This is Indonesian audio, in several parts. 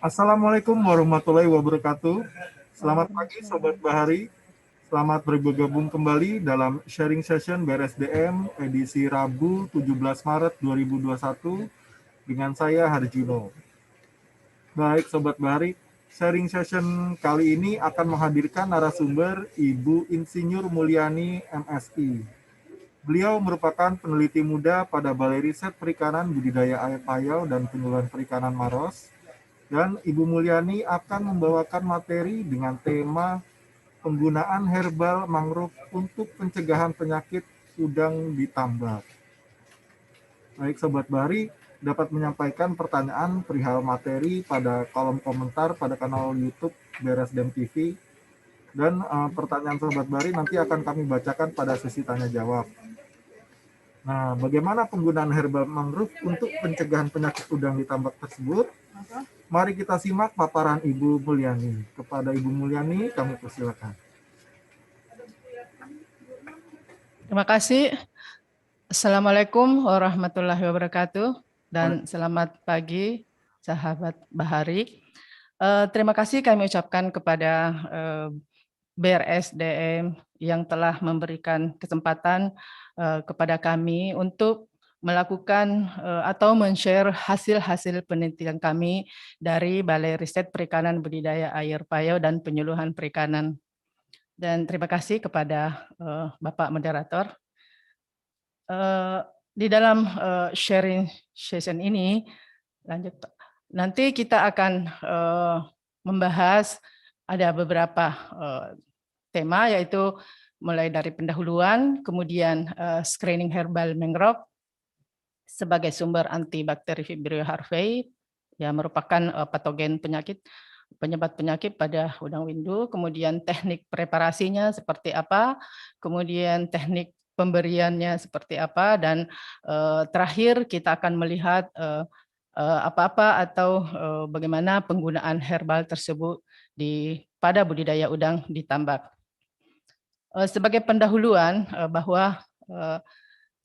Assalamualaikum warahmatullahi wabarakatuh. Selamat pagi Sobat Waalaikumsalam. Bahari. Selamat bergabung kembali dalam sharing session BRSDM edisi Rabu 17 Maret 2021 dengan saya Harjuno. Baik Sobat Bahari, sharing session kali ini akan menghadirkan narasumber Ibu Insinyur Mulyani MSI. Beliau merupakan peneliti muda pada Balai Riset Perikanan Budidaya Air Payau dan Penyuluhan Perikanan Maros. Dan Ibu Mulyani akan membawakan materi dengan tema penggunaan herbal mangrove untuk pencegahan penyakit udang di tambak. Baik Sobat Bahari, dapat menyampaikan pertanyaan perihal materi pada kolom komentar pada kanal YouTube BRSDM TV. Dan pertanyaan Sobat Bahari nanti akan kami bacakan pada sesi tanya jawab. Nah, bagaimana penggunaan herbal mangrove untuk pencegahan penyakit udang di tambak tersebut? Mari kita simak paparan Ibu Mulyani. Kepada Ibu Mulyani, kami persilakan. Terima kasih. Assalamualaikum warahmatullahi wabarakatuh dan selamat pagi sahabat Bahari. Terima kasih kami ucapkan kepada BRSDM yang telah memberikan kesempatan kepada kami untuk melakukan atau men-share hasil-hasil penelitian kami dari Balai Riset Perikanan Budidaya Air Payau dan Penyuluhan Perikanan. Dan terima kasih kepada Bapak Moderator. Di dalam sharing session ini, lanjut Pak. Nanti kita akan membahas ada beberapa tema, yaitu mulai dari pendahuluan, kemudian screening herbal mangrove sebagai sumber antibakteri Vibrio harvey, yang merupakan patogen penyebab penyakit pada udang windu, kemudian teknik preparasinya seperti apa, kemudian teknik pemberiannya seperti apa, dan terakhir kita akan melihat apa-apa atau bagaimana penggunaan herbal tersebut pada budidaya udang di tambak. Sebagai pendahuluan bahwa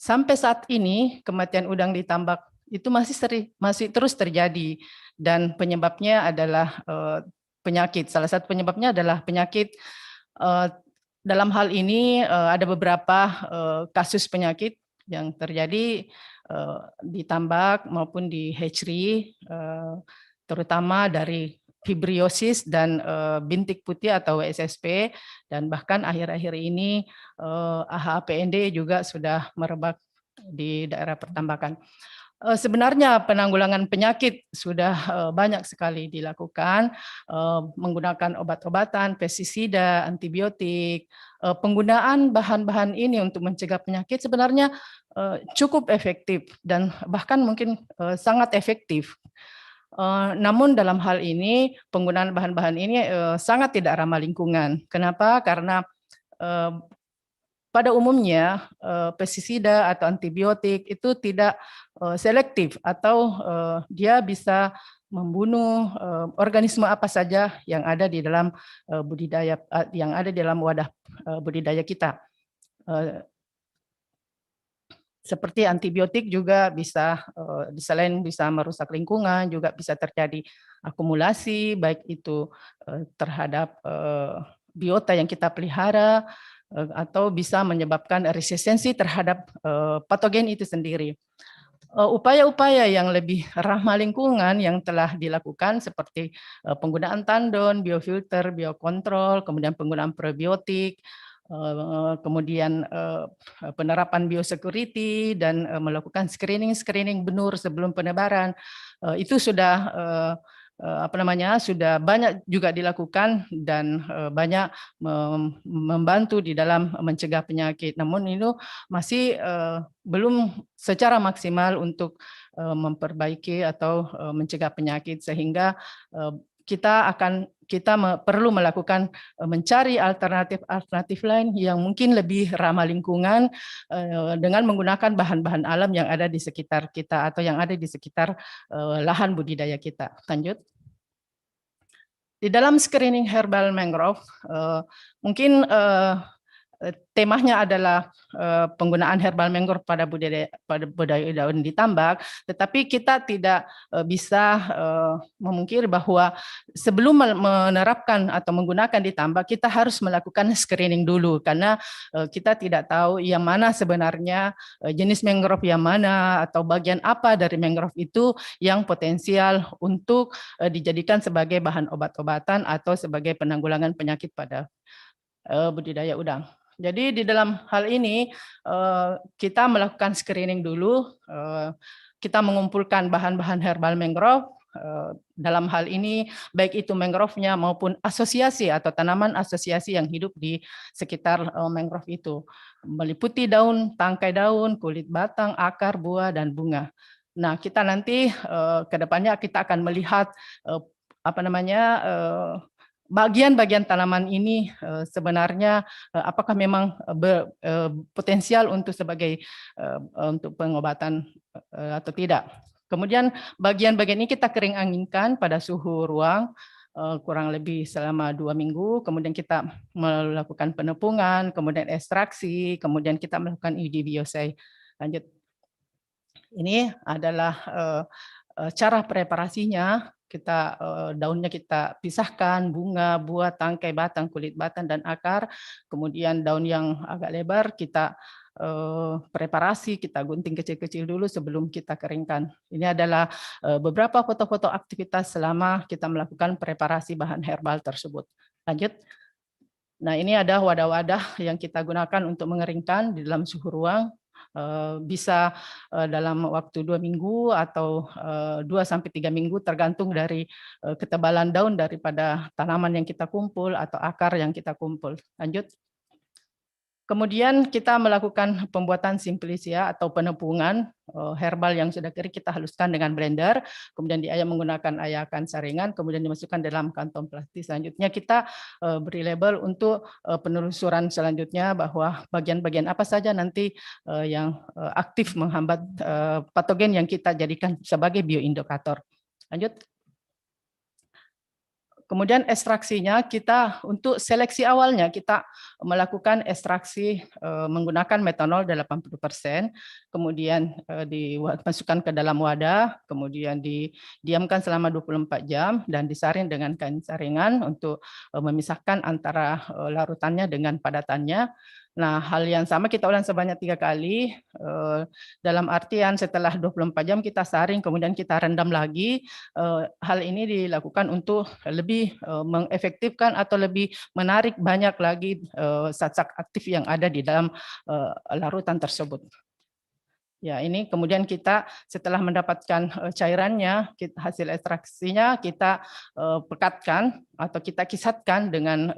sampai saat ini kematian udang di tambak itu masih terus terjadi, dan penyebabnya adalah penyakit. Salah satu penyebabnya adalah penyakit. Dalam hal ini ada beberapa kasus penyakit yang terjadi di tambak maupun di hatchery, terutama dari fibriosis dan bintik putih atau WSSP, dan bahkan akhir-akhir ini AHPND juga sudah merebak di daerah pertambakan. Sebenarnya penanggulangan penyakit sudah banyak sekali dilakukan, menggunakan obat-obatan, pestisida, antibiotik. Penggunaan bahan-bahan ini untuk mencegah penyakit sebenarnya cukup efektif dan bahkan mungkin sangat efektif. Namun dalam hal ini penggunaan bahan-bahan ini sangat tidak ramah lingkungan. Kenapa? Karena pada umumnya pestisida atau antibiotik itu tidak selektif, atau dia bisa membunuh organisme apa saja yang ada di dalam budidaya, yang ada di dalam wadah budidaya kita. Seperti antibiotik juga bisa, selain bisa merusak lingkungan, juga bisa terjadi akumulasi, baik itu terhadap biota yang kita pelihara, atau bisa menyebabkan resistensi terhadap patogen itu sendiri. Upaya-upaya yang lebih ramah lingkungan yang telah dilakukan seperti penggunaan tandon, biofilter, biokontrol, kemudian penggunaan probiotik, kemudian penerapan biosecurity, dan melakukan screening benur sebelum penebaran, itu sudah sudah banyak juga dilakukan dan banyak membantu di dalam mencegah penyakit. Namun itu masih belum secara maksimal untuk memperbaiki atau mencegah penyakit, sehingga kita perlu melakukan mencari alternatif lain yang mungkin lebih ramah lingkungan dengan menggunakan bahan-bahan alam yang ada di sekitar kita atau yang ada di sekitar lahan budidaya kita. Lanjut. Di dalam screening herbal mangrove, mungkin temanya adalah penggunaan herbal mangrove pada budaya daun di tambak, tetapi kita tidak bisa memungkiri bahwa sebelum menerapkan atau menggunakan di tambak, kita harus melakukan screening dulu, karena kita tidak tahu yang mana sebenarnya jenis mangrove yang mana atau bagian apa dari mangrove itu yang potensial untuk dijadikan sebagai bahan obat-obatan atau sebagai penanggulangan penyakit pada budidaya udang. Jadi di dalam hal ini kita melakukan screening dulu, kita mengumpulkan bahan-bahan herbal mangrove, dalam hal ini baik itu mangrove-nya maupun asosiasi atau tanaman asosiasi yang hidup di sekitar mangrove itu, meliputi daun, tangkai daun, kulit batang, akar, buah, dan bunga. Nah, kita nanti ke depannya kita akan melihat bagian-bagian tanaman ini sebenarnya apakah memang potensial untuk sebagai untuk pengobatan atau tidak. Kemudian bagian-bagian ini kita kering anginkan pada suhu ruang kurang lebih selama 2 minggu, kemudian kita melakukan penepungan, kemudian ekstraksi, kemudian kita melakukan uji biosai. Lanjut. Ini adalah cara preparasinya. Kita daunnya kita pisahkan, bunga, buah, tangkai, batang, kulit batang, dan akar. Kemudian daun yang agak lebar kita preparasi, kita gunting kecil-kecil dulu sebelum kita keringkan. Ini adalah beberapa foto-foto aktivitas selama kita melakukan preparasi bahan herbal tersebut. Lanjut. Nah, ini ada wadah-wadah yang kita gunakan untuk mengeringkan di dalam suhu ruang. Bisa dalam waktu 2 minggu atau 2-3 minggu tergantung dari ketebalan daun daripada tanaman yang kita kumpul atau akar yang kita kumpul. Lanjut. Kemudian kita melakukan pembuatan simplicia atau penepungan herbal yang sudah kering, kita haluskan dengan blender, kemudian diayak menggunakan ayakan saringan, kemudian dimasukkan dalam kantong plastik. Selanjutnya kita beri label untuk penelusuran selanjutnya bahwa bagian-bagian apa saja nanti yang aktif menghambat patogen yang kita jadikan sebagai bioindikator. Lanjut. Kemudian ekstraksinya kita untuk seleksi awalnya kita melakukan ekstraksi menggunakan metanol 80%, kemudian dimasukkan ke dalam wadah, kemudian didiamkan selama 24 jam dan disaring dengan kain saringan untuk memisahkan antara larutannya dengan padatannya. Nah, hal yang sama kita ulang sebanyak 3 kali, dalam artian setelah 24 jam kita saring, kemudian kita rendam lagi. Hal ini dilakukan untuk lebih mengefektifkan atau lebih menarik banyak lagi zat-zat aktif yang ada di dalam larutan tersebut. Ya, ini kemudian kita setelah mendapatkan cairannya, hasil ekstraksinya kita pekatkan atau kita kisatkan dengan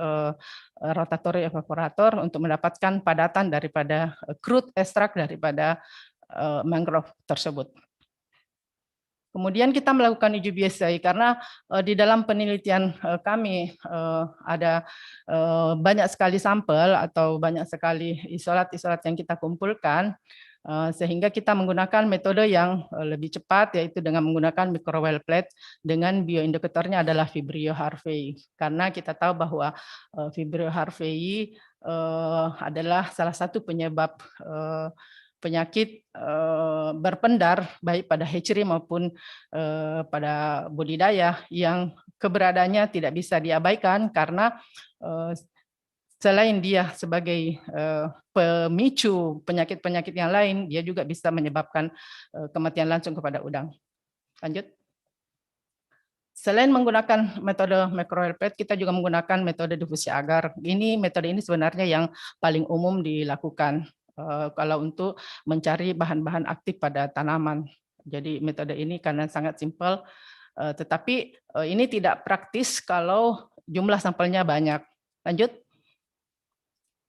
rotator evaporator untuk mendapatkan padatan daripada crude ekstrak daripada mangrove tersebut. Kemudian kita melakukan uji biosai karena di dalam penelitian kami ada banyak sekali sampel atau banyak sekali isolat-isolat yang kita kumpulkan, sehingga kita menggunakan metode yang lebih cepat, yaitu dengan menggunakan microwell plate dengan bioindikatornya adalah Vibrio harvey. Karena kita tahu bahwa Vibrio harvey adalah salah satu penyebab penyakit berpendar baik pada hatchery maupun pada budidaya yang keberadaannya tidak bisa diabaikan karena selain dia sebagai pemicu penyakit-penyakit yang lain, dia juga bisa menyebabkan kematian langsung kepada udang. Lanjut. Selain menggunakan metode microwell plate, kita juga menggunakan metode difusi agar. Metode ini sebenarnya yang paling umum dilakukan kalau untuk mencari bahan-bahan aktif pada tanaman. Jadi metode ini karena sangat simpel, tetapi ini tidak praktis kalau jumlah sampelnya banyak. Lanjut.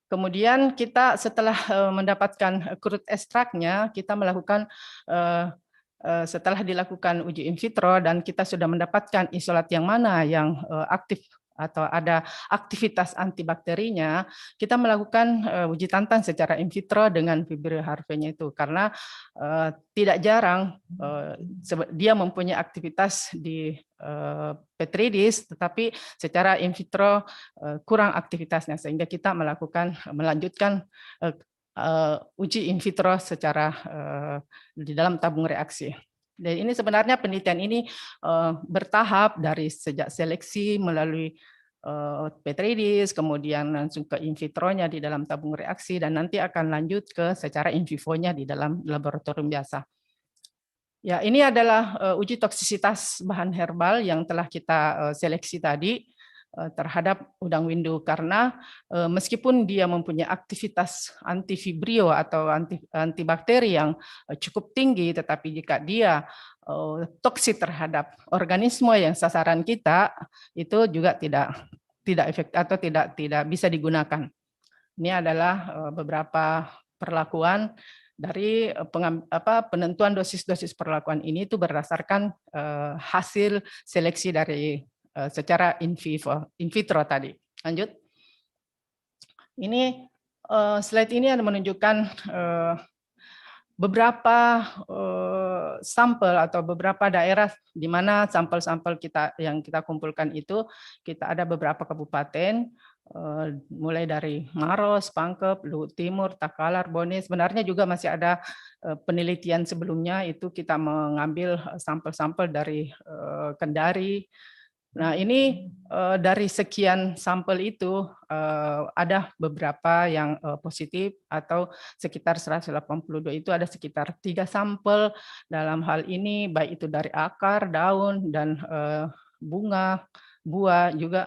Kemudian kita setelah mendapatkan crude ekstraknya, kita melakukan setelah dilakukan uji in vitro dan kita sudah mendapatkan isolat yang mana yang aktif atau ada aktivitas antibakterinya, kita melakukan uji tantang secara in vitro dengan Vibrio harvey-nya itu, karena tidak jarang dia mempunyai aktivitas di petri dish, tetapi secara in vitro kurang aktivitasnya, sehingga kita melanjutkan uji in vitro secara di dalam tabung reaksi. Dan ini sebenarnya penelitian ini bertahap dari sejak seleksi melalui petri dish, kemudian langsung ke in vitro-nya di dalam tabung reaksi, dan nanti akan lanjut ke secara in vivo-nya di dalam laboratorium biasa. Ya, ini adalah uji toksisitas bahan herbal yang telah kita seleksi tadi terhadap udang windu, karena meskipun dia mempunyai aktivitas antivibrio atau antibakteri yang cukup tinggi, tetapi jika dia toksik terhadap organisme yang sasaran kita, itu juga tidak efektif atau tidak bisa digunakan. Ini adalah beberapa perlakuan dari penentuan dosis-dosis perlakuan ini itu berdasarkan hasil seleksi dari secara in vitro tadi. Lanjut. Ini slide ini menunjukkan beberapa sampel atau beberapa daerah di mana sampel-sampel yang kita kumpulkan itu, kita ada beberapa kabupaten, mulai dari Maros, Pangkep, Luhut Timur, Takalar, Bone. Sebenarnya juga masih ada penelitian sebelumnya, itu kita mengambil sampel-sampel dari Kendari. Nah, ini dari sekian sampel itu ada beberapa yang positif, atau sekitar 182 itu ada sekitar 3 sampel dalam hal ini, baik itu dari akar, daun, dan bunga, buah juga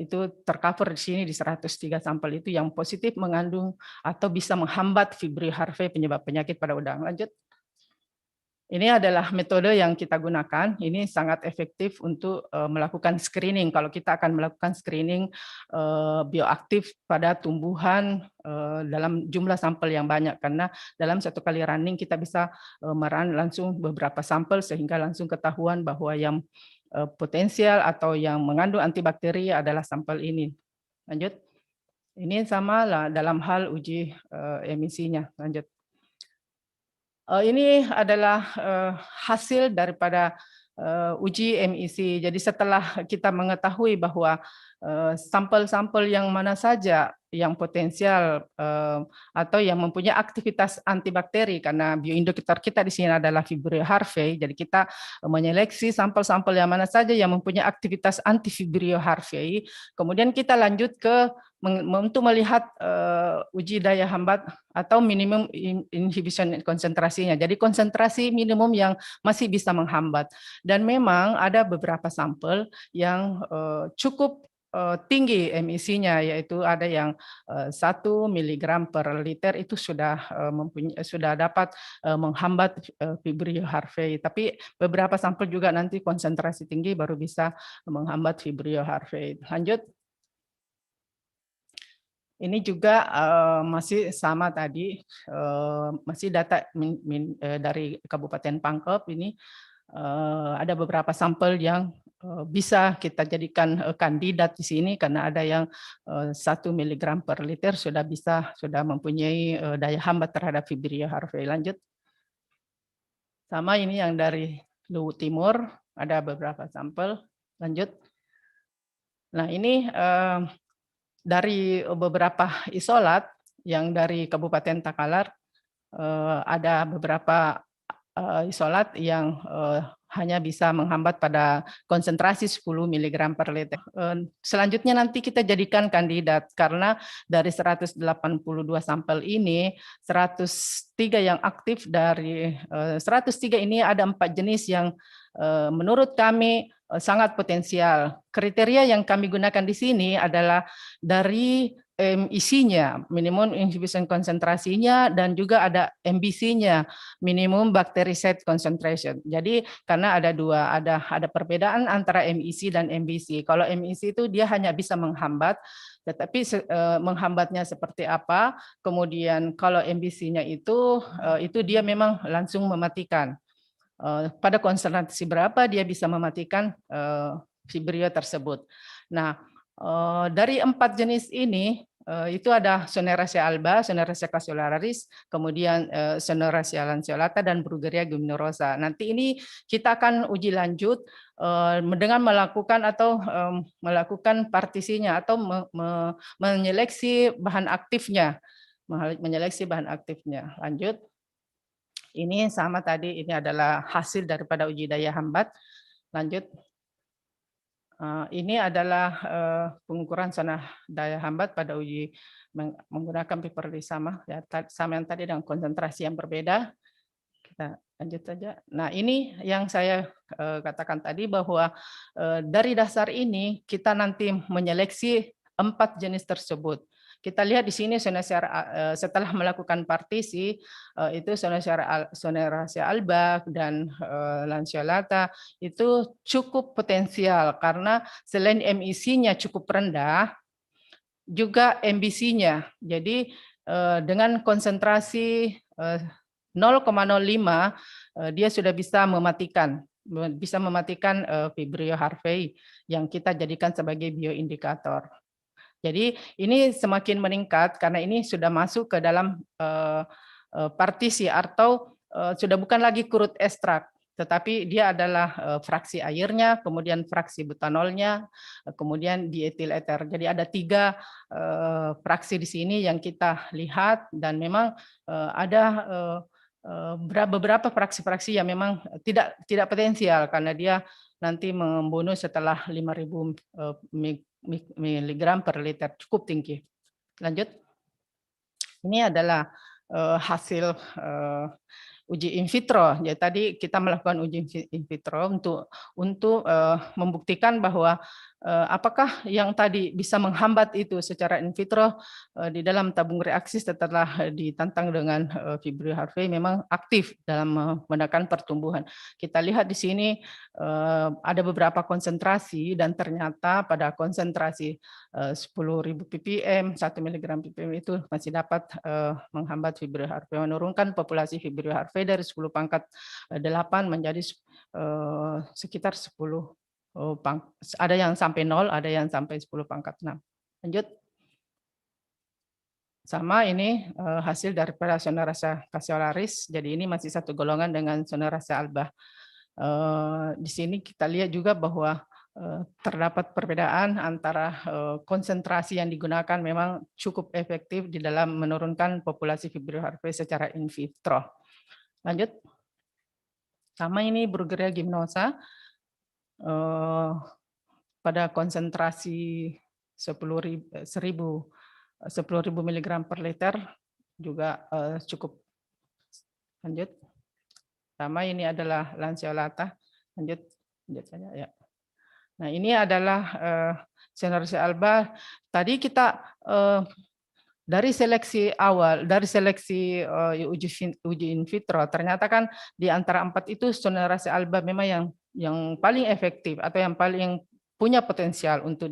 itu tercover di sini di 103 sampel itu yang positif mengandung atau bisa menghambat Vibrio harvey penyebab penyakit pada udang. Lanjut. Ini adalah metode yang kita gunakan. Ini sangat efektif untuk melakukan screening. Kalau kita akan melakukan screening bioaktif pada tumbuhan dalam jumlah sampel yang banyak, karena dalam satu kali running kita bisa merun langsung beberapa sampel sehingga langsung ketahuan bahwa yang potensial atau yang mengandung antibakteri adalah sampel ini. Lanjut. Ini sama lah dalam hal uji emisinya. Lanjut. Ini adalah hasil daripada uji emisi. Jadi setelah kita mengetahui bahwa sampel-sampel yang mana saja yang potensial atau yang mempunyai aktivitas antibakteri, karena bioindikator kita di sini adalah Vibrio harvey, jadi kita menyeleksi sampel-sampel yang mana saja yang mempunyai aktivitas anti Vibrio harvey. Kemudian kita lanjut ke untuk melihat uji daya hambat atau minimum inhibition konsentrasinya. Jadi konsentrasi minimum yang masih bisa menghambat. Dan memang ada beberapa sampel yang cukup tinggi emisinya, yaitu ada yang 1 mg per liter itu sudah dapat menghambat Vibrio harvey. Tapi beberapa sampel juga nanti konsentrasi tinggi baru bisa menghambat Vibrio harvey. Lanjut. Ini juga masih sama tadi, masih data dari Kabupaten Pangkep. Ini ada beberapa sampel yang bisa kita jadikan kandidat di sini, karena ada yang 1 mg per liter sudah mempunyai daya hambat terhadap Vibrio harvey. Lanjut. Sama ini yang dari Luhut Timur, ada beberapa sampel. Lanjut. Nah, ini dari beberapa isolat yang dari Kabupaten Takalar, ada beberapa isolat yang hanya bisa menghambat pada konsentrasi 10 mg per liter. Selanjutnya nanti kita jadikan kandidat, karena dari 182 sampel ini, 103 yang aktif. Dari 103 ini ada 4 jenis yang menurut kami sangat potensial. Kriteria yang kami gunakan di sini adalah dari isinya, minimum inhibition konsentrasinya, dan juga ada MBC-nya, minimum bactericide concentration. Jadi karena ada dua, ada perbedaan antara MEC dan MBC. Kalau MEC itu dia hanya bisa menghambat, tetapi menghambatnya seperti apa. Kemudian kalau MBC-nya itu dia memang langsung mematikan. Pada konsentrasi berapa dia bisa mematikan Vibrio tersebut. Nah, Dari 4 jenis ini itu ada Soneracea alba, Soneracea cassiolaris, kemudian Soneracea lanceolata dan Brugueria guminosa. Nanti ini kita akan uji lanjut dengan melakukan partisinya atau menyeleksi bahan aktifnya, Lanjut. Ini sama tadi, ini adalah hasil daripada uji daya hambat. Lanjut. Ini adalah pengukuran zona daya hambat pada uji menggunakan piperdi sama, ya, sama yang tadi dengan konsentrasi yang berbeda. Kita lanjut saja. Nah, ini yang saya katakan tadi bahwa dari dasar ini kita nanti menyeleksi 4 jenis tersebut. Kita lihat di sini setelah melakukan partisi itu Soneracea alba dan lanceolata itu cukup potensial karena selain MIC-nya cukup rendah, juga MBC-nya. Jadi dengan konsentrasi 0,05 dia sudah bisa mematikan Vibrio harvey yang kita jadikan sebagai bioindikator. Jadi ini semakin meningkat karena ini sudah masuk ke dalam partisi atau sudah bukan lagi crude ekstrak, tetapi dia adalah fraksi airnya, kemudian fraksi butanolnya, kemudian dietil eter. Jadi ada 3 fraksi di sini yang kita lihat dan memang ada beberapa fraksi-fraksi yang memang tidak potensial karena dia nanti membunuh setelah 5.000 miligram per liter, cukup tinggi. Lanjut. Ini adalah hasil uji in vitro. Jadi tadi kita melakukan uji in vitro untuk membuktikan bahwa apakah yang tadi bisa menghambat itu secara in vitro di dalam tabung reaksi setelah ditantang dengan Vibrio harvey memang aktif dalam menekan pertumbuhan. Kita lihat di sini ada beberapa konsentrasi dan ternyata pada konsentrasi 10.000 ppm, 1 mg ppm itu masih dapat menghambat Vibrio harvey, menurunkan populasi Vibrio harvey dari 10⁸ menjadi sekitar 10. Ada yang sampai 0, ada yang sampai 10⁻⁶. Lanjut. Sama ini hasil daripada Soneracea cassiolaris. Jadi ini masih satu golongan dengan Soneracea alba. Di sini kita lihat juga bahwa terdapat perbedaan antara konsentrasi yang digunakan memang cukup efektif di dalam menurunkan populasi Vibrio harvey secara in vitro. Lanjut. Sama ini Brugueria guminosa. Pada konsentrasi 10.000 mg per liter juga cukup. Lanjut. Sama ini adalah lanceolata. Lanjut saja ya. Nah, ini adalah Soneracea alba. Tadi kita dari seleksi awal, dari seleksi uji in vitro, ternyata kan di antara 4 itu Soneracea alba memang yang paling efektif atau yang paling punya potensial untuk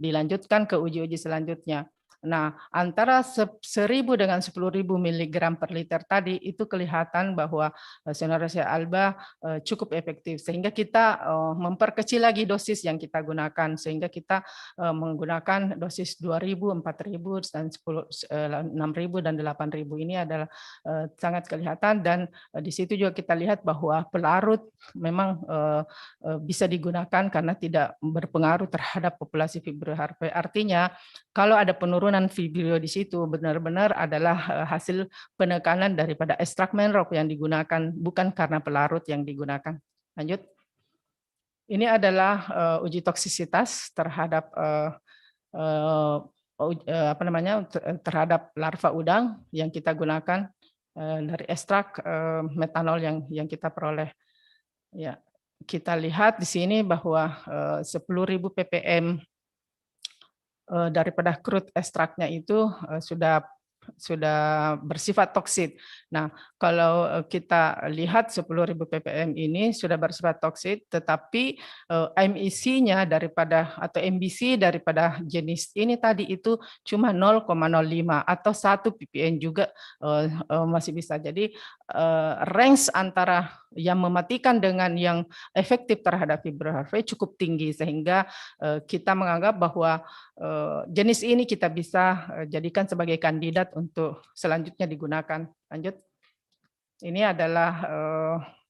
dilanjutkan ke uji-uji selanjutnya. Nah, antara 1.000 dengan 10.000 mg per liter tadi itu kelihatan bahwa Soneracea alba cukup efektif sehingga kita memperkecil lagi dosis yang kita gunakan sehingga kita menggunakan dosis 2.000, 4.000 dan 6.000 dan 8.000 ini adalah sangat kelihatan dan di situ juga kita lihat bahwa pelarut memang bisa digunakan karena tidak berpengaruh terhadap populasi Vibrio harvey. Artinya kalau ada penurunan Vibrio di situ benar-benar adalah hasil penekanan daripada ekstrak mangrove yang digunakan, bukan karena pelarut yang digunakan. Lanjut. Ini adalah uji toksisitas terhadap terhadap larva udang yang kita gunakan dari ekstrak metanol yang kita peroleh. Ya, kita lihat di sini bahwa 10.000 ppm daripada crude ekstraknya itu sudah bersifat toksit. Nah, kalau kita lihat 10.000 ppm ini sudah bersifat toksit, tetapi MIC-nya daripada atau MBC daripada jenis ini tadi itu cuma 0,05 atau 1 ppm juga masih bisa. Jadi range antara yang mematikan dengan yang efektif terhadap fibra HRV cukup tinggi, sehingga kita menganggap bahwa jenis ini kita bisa jadikan sebagai kandidat untuk selanjutnya digunakan. Lanjut. Ini adalah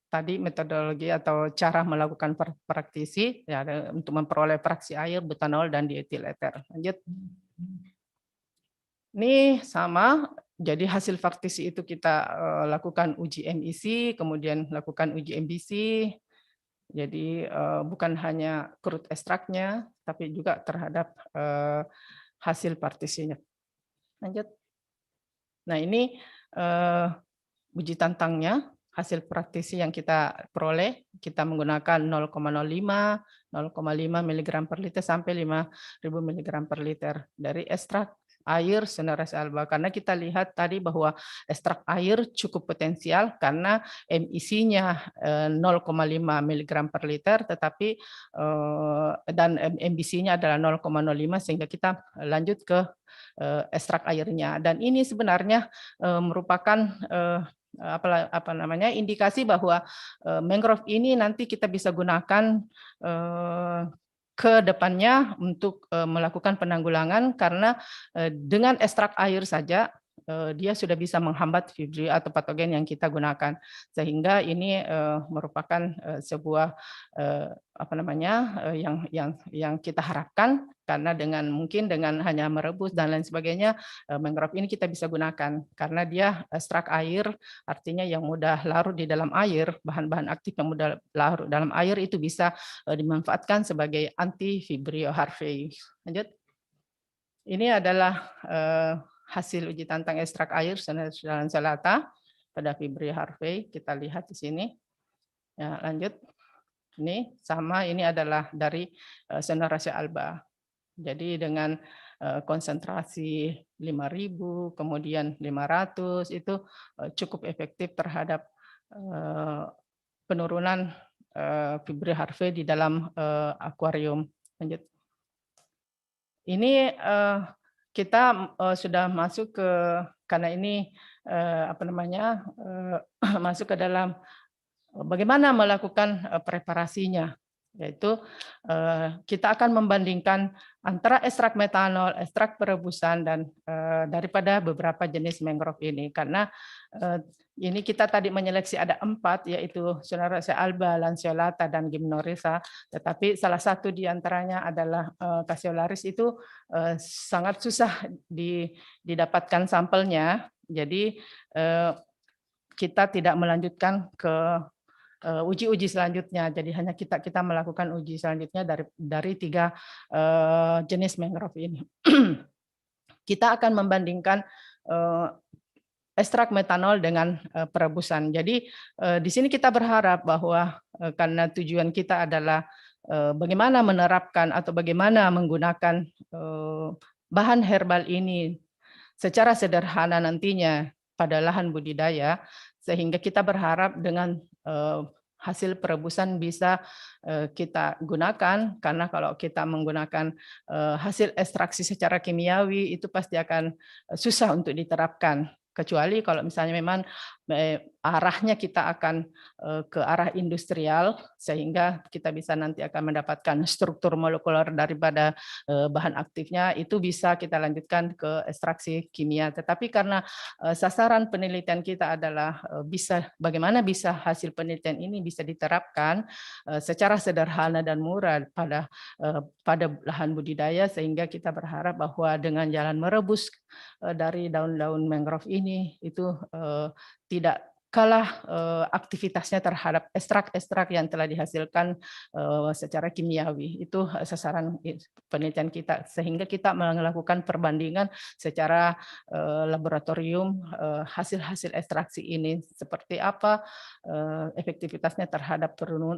tadi metodologi atau cara melakukan praktisi ya, untuk memperoleh fraksi air, butanol, dan dietil eter. Lanjut. Ini sama, jadi hasil praktisi itu kita lakukan uji emisi, kemudian lakukan uji MBC. Jadi bukan hanya crude ekstraknya, tapi juga terhadap hasil partisinya. Lanjut. Nah ini uji tantangnya, hasil praktisi yang kita peroleh, kita menggunakan 0,05, 0,5 mg per liter sampai 5.000 mg per liter dari ekstrak air Sunarajaya Alba, karena kita lihat tadi bahwa ekstrak air cukup potensial karena emisinya 0,5 mg per liter, tetapi dan MBC-nya adalah 0,05, sehingga kita lanjut ke ekstrak airnya. Dan ini sebenarnya merupakan apa namanya, indikasi bahwa mangrove ini nanti kita bisa gunakan ke depannya untuk melakukan penanggulangan, karena dengan ekstrak air saja dia sudah bisa menghambat fibri atau patogen yang kita gunakan, sehingga ini merupakan sebuah apa namanya, yang kita harapkan, karena mungkin dengan hanya merebus dan lain sebagainya, mangrove ini kita bisa gunakan karena dia ekstrak air, artinya yang mudah larut di dalam air, bahan-bahan aktif yang mudah larut dalam air itu bisa dimanfaatkan sebagai anti Vibrio HRV. Lanjut. Ini adalah hasil uji tantang ekstrak air Sunarajaya Selatan pada Vibrio HRV. Kita lihat di sini. Ya, lanjut. Ini sama, ini adalah dari Sunarajaya Alba. Jadi dengan konsentrasi 5.000, kemudian 500, itu cukup efektif terhadap penurunan Vibrio HRV di dalam akuarium. Lanjut. Ini kita sudah masuk ke, karena ini apa namanya, masuk ke dalam bagaimana melakukan preparasinya, yaitu kita akan membandingkan antara ekstrak metanol, ekstrak perebusan, dan daripada beberapa jenis mangrove ini, karena ini kita tadi menyeleksi ada 4, yaitu Sunarajaya Alba, Lanceolata, dan Gymnorrhea, tetapi salah satu di antaranya adalah Cassiolaris, itu sangat susah didapatkan sampelnya, jadi kita tidak melanjutkan ke uji-uji selanjutnya. Jadi hanya kita melakukan uji selanjutnya dari 3 jenis mangrove ini. Kita akan membandingkan ekstrak metanol dengan perebusan. Jadi di sini kita berharap bahwa karena tujuan kita adalah bagaimana menerapkan atau bagaimana menggunakan bahan herbal ini secara sederhana nantinya pada lahan budidaya, sehingga kita berharap dengan hasil perebusan bisa kita gunakan, karena kalau kita menggunakan hasil ekstraksi secara kimiawi itu pasti akan susah untuk diterapkan, kecuali kalau misalnya memang arahnya kita akan ke arah industrial, sehingga kita bisa nanti akan mendapatkan struktur molekuler daripada bahan aktifnya, itu bisa kita lanjutkan ke ekstraksi kimia. Tetapi karena sasaran penelitian kita adalah bagaimana bisa hasil penelitian ini bisa diterapkan secara sederhana dan murah pada lahan budidaya, sehingga kita berharap bahwa dengan jalan merebus dari daun-daun mangrove ini itu tidak kalah aktivitasnya terhadap ekstrak-ekstrak yang telah dihasilkan secara kimiawi. Itu sasaran penelitian kita, sehingga kita melakukan perbandingan secara laboratorium hasil-hasil ekstraksi ini seperti apa efektivitasnya terhadap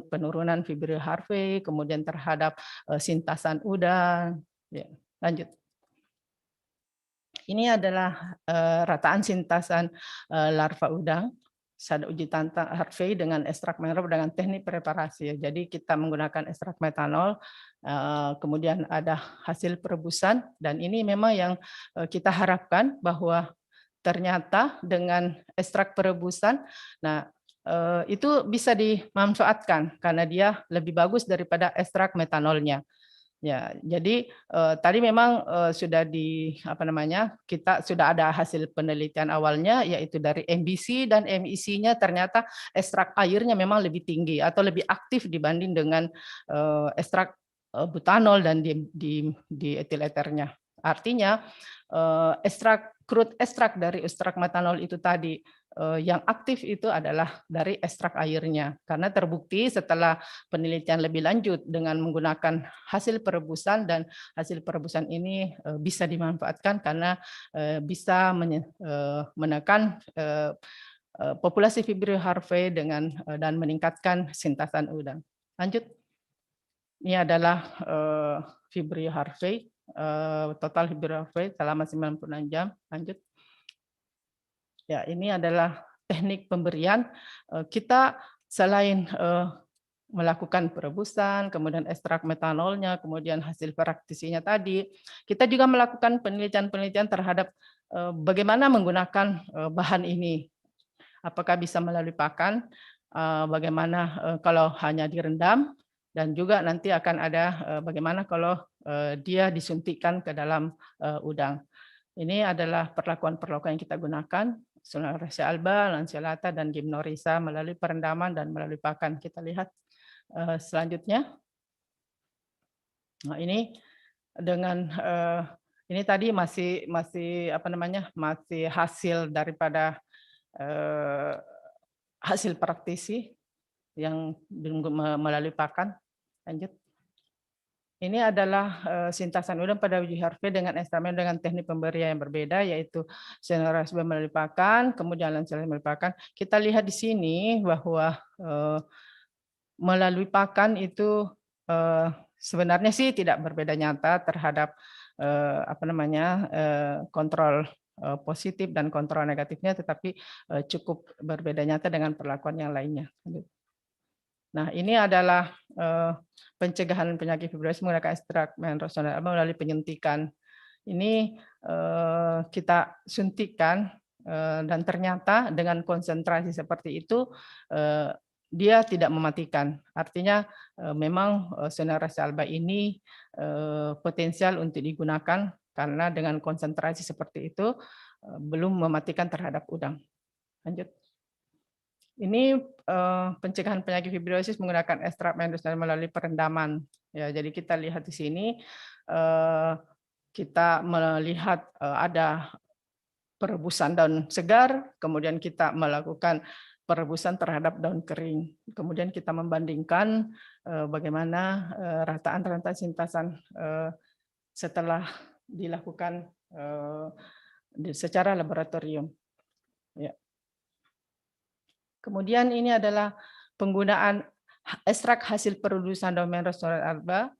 penurunan Vibrio HRV, kemudian terhadap sintasan udang. Ya, lanjut. Ini adalah rataan sintasan larva udang pada uji tantang HRV dengan ekstrak mangrove dengan teknik preparasi. Jadi kita menggunakan ekstrak metanol, kemudian ada hasil perebusan, dan ini memang yang kita harapkan bahwa ternyata dengan ekstrak perebusan, nah itu bisa dimanfaatkan karena dia lebih bagus daripada ekstrak metanolnya. Ya, jadi tadi memang kita sudah ada hasil penelitian awalnya yaitu dari MBC dan MEC-nya ternyata ekstrak airnya memang lebih tinggi atau lebih aktif dibanding dengan ekstrak butanol dan di etil eternya. Artinya crude ekstrak dari ekstrak metanol itu tadi yang aktif itu adalah dari ekstrak airnya karena terbukti setelah penelitian lebih lanjut dengan menggunakan hasil perebusan dan hasil perebusan ini bisa dimanfaatkan karena bisa menekan populasi Vibrio harvae dan meningkatkan sintasan udang. Lanjut. Ini adalah Vibrio harvae, total Vibrio harvae selama 96 jam. Lanjut. Ya, ini adalah teknik pemberian. Kita selain melakukan perebusan, kemudian ekstrak metanolnya, kemudian hasil praktisinya tadi, kita juga melakukan penelitian-penelitian terhadap bagaimana menggunakan bahan ini. Apakah bisa melalui pakan, bagaimana kalau hanya direndam, dan juga nanti akan ada bagaimana kalau dia disuntikkan ke dalam udang. Ini adalah perlakuan-perlakuan yang kita gunakan, Solanaceae alba, Lanceolata, dan Gymnorrhiza melalui perendaman dan melalui pakan. Kita lihat selanjutnya. Nah, ini dengan ini tadi masih hasil daripada hasil praktisi yang melalui pakan. Lanjut. Ini adalah sintasan udang pada uji harvae dengan ekstramen dengan teknik pemberian yang berbeda, yaitu Solanaceae melalui pakan, kemudian Lanceolata melalui pakan. Kita lihat di sini bahwa melalui pakan itu sebenarnya sih tidak berbeda nyata terhadap kontrol positif dan kontrol negatifnya, tetapi cukup berbeda nyata dengan perlakuan yang lainnya. Nah, ini adalah pencegahan penyakit fibrosis menggunakan ekstrak Menrosona melalui penyuntikan. Ini kita suntikan dan ternyata dengan konsentrasi seperti itu dia tidak mematikan. Artinya memang Solanaceae alba ini potensial untuk digunakan karena dengan konsentrasi seperti itu belum mematikan terhadap udang. Lanjut. Ini pencegahan penyakit fibrosis menggunakan ekstrak Menrosona melalui perendaman. Ya, jadi kita lihat di sini kita melihat ada perebusan daun segar, kemudian kita melakukan perebusan terhadap daun kering. Kemudian kita membandingkan bagaimana rataan sintasan setelah dilakukan secara laboratorium. Ya. Kemudian ini adalah penggunaan ekstrak hasil perebusan daun Menrosona alba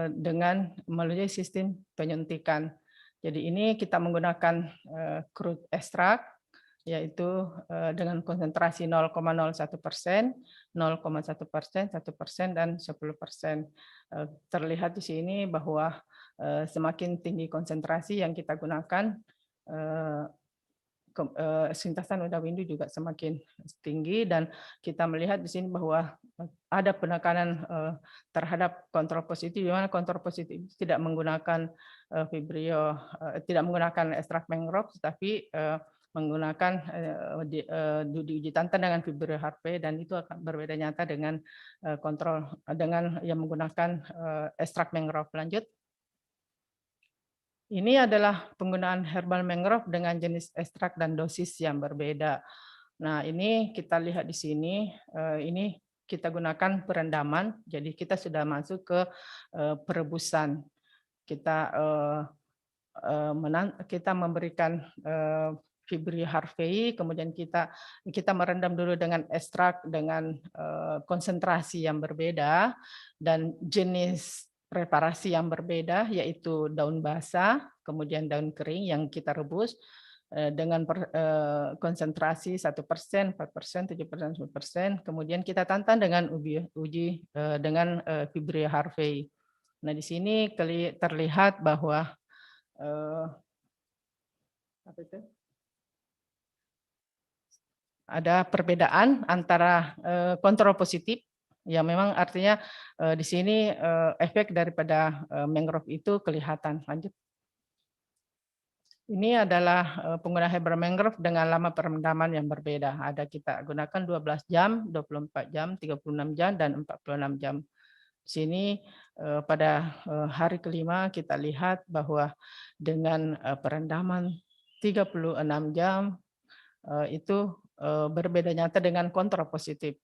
dengan melalui sistem penyuntikan. Jadi ini kita menggunakan crude ekstrak, yaitu dengan konsentrasi 0,01%, 0,1%, 1%, dan 10%. Terlihat di sini bahwa semakin tinggi konsentrasi yang kita gunakan, sintasan udang windu juga semakin tinggi, dan kita melihat di sini bahwa ada penekanan terhadap kontrol positif, di mana kontrol positif tidak menggunakan tidak menggunakan ekstrak mangrove, tetapi menggunakan diuji tantan dengan Vibrio harvae, dan itu akan berbeda nyata dengan kontrol dengan yang menggunakan ekstrak mangrove. Lanjut. Ini adalah penggunaan herbal mangrove dengan jenis ekstrak dan dosis yang berbeda. Nah, ini kita lihat di sini, ini kita gunakan perendaman, jadi kita sudah masuk ke perebusan. Kita memberikan Vibrio harvae, kemudian kita merendam dulu dengan ekstrak dengan konsentrasi yang berbeda dan jenis preparasi yang berbeda, yaitu daun basah, kemudian daun kering yang kita rebus dengan konsentrasi 1%, 4%, 7%, 10%. Kemudian kita tantang dengan uji dengan Vibrio harvae. Nah, di sini terlihat bahwa ada perbedaan antara kontrol positif, yang memang artinya di sini efek daripada mangrove itu kelihatan. Lanjut. Ini adalah penggunaan hibernasi mangrove dengan lama perendaman yang berbeda. Ada kita gunakan 12 jam, 24 jam, 36 jam, dan 46 jam. Di sini pada hari kelima kita lihat bahwa dengan perendaman 36 jam itu berbeda nyata dengan kontrol positif.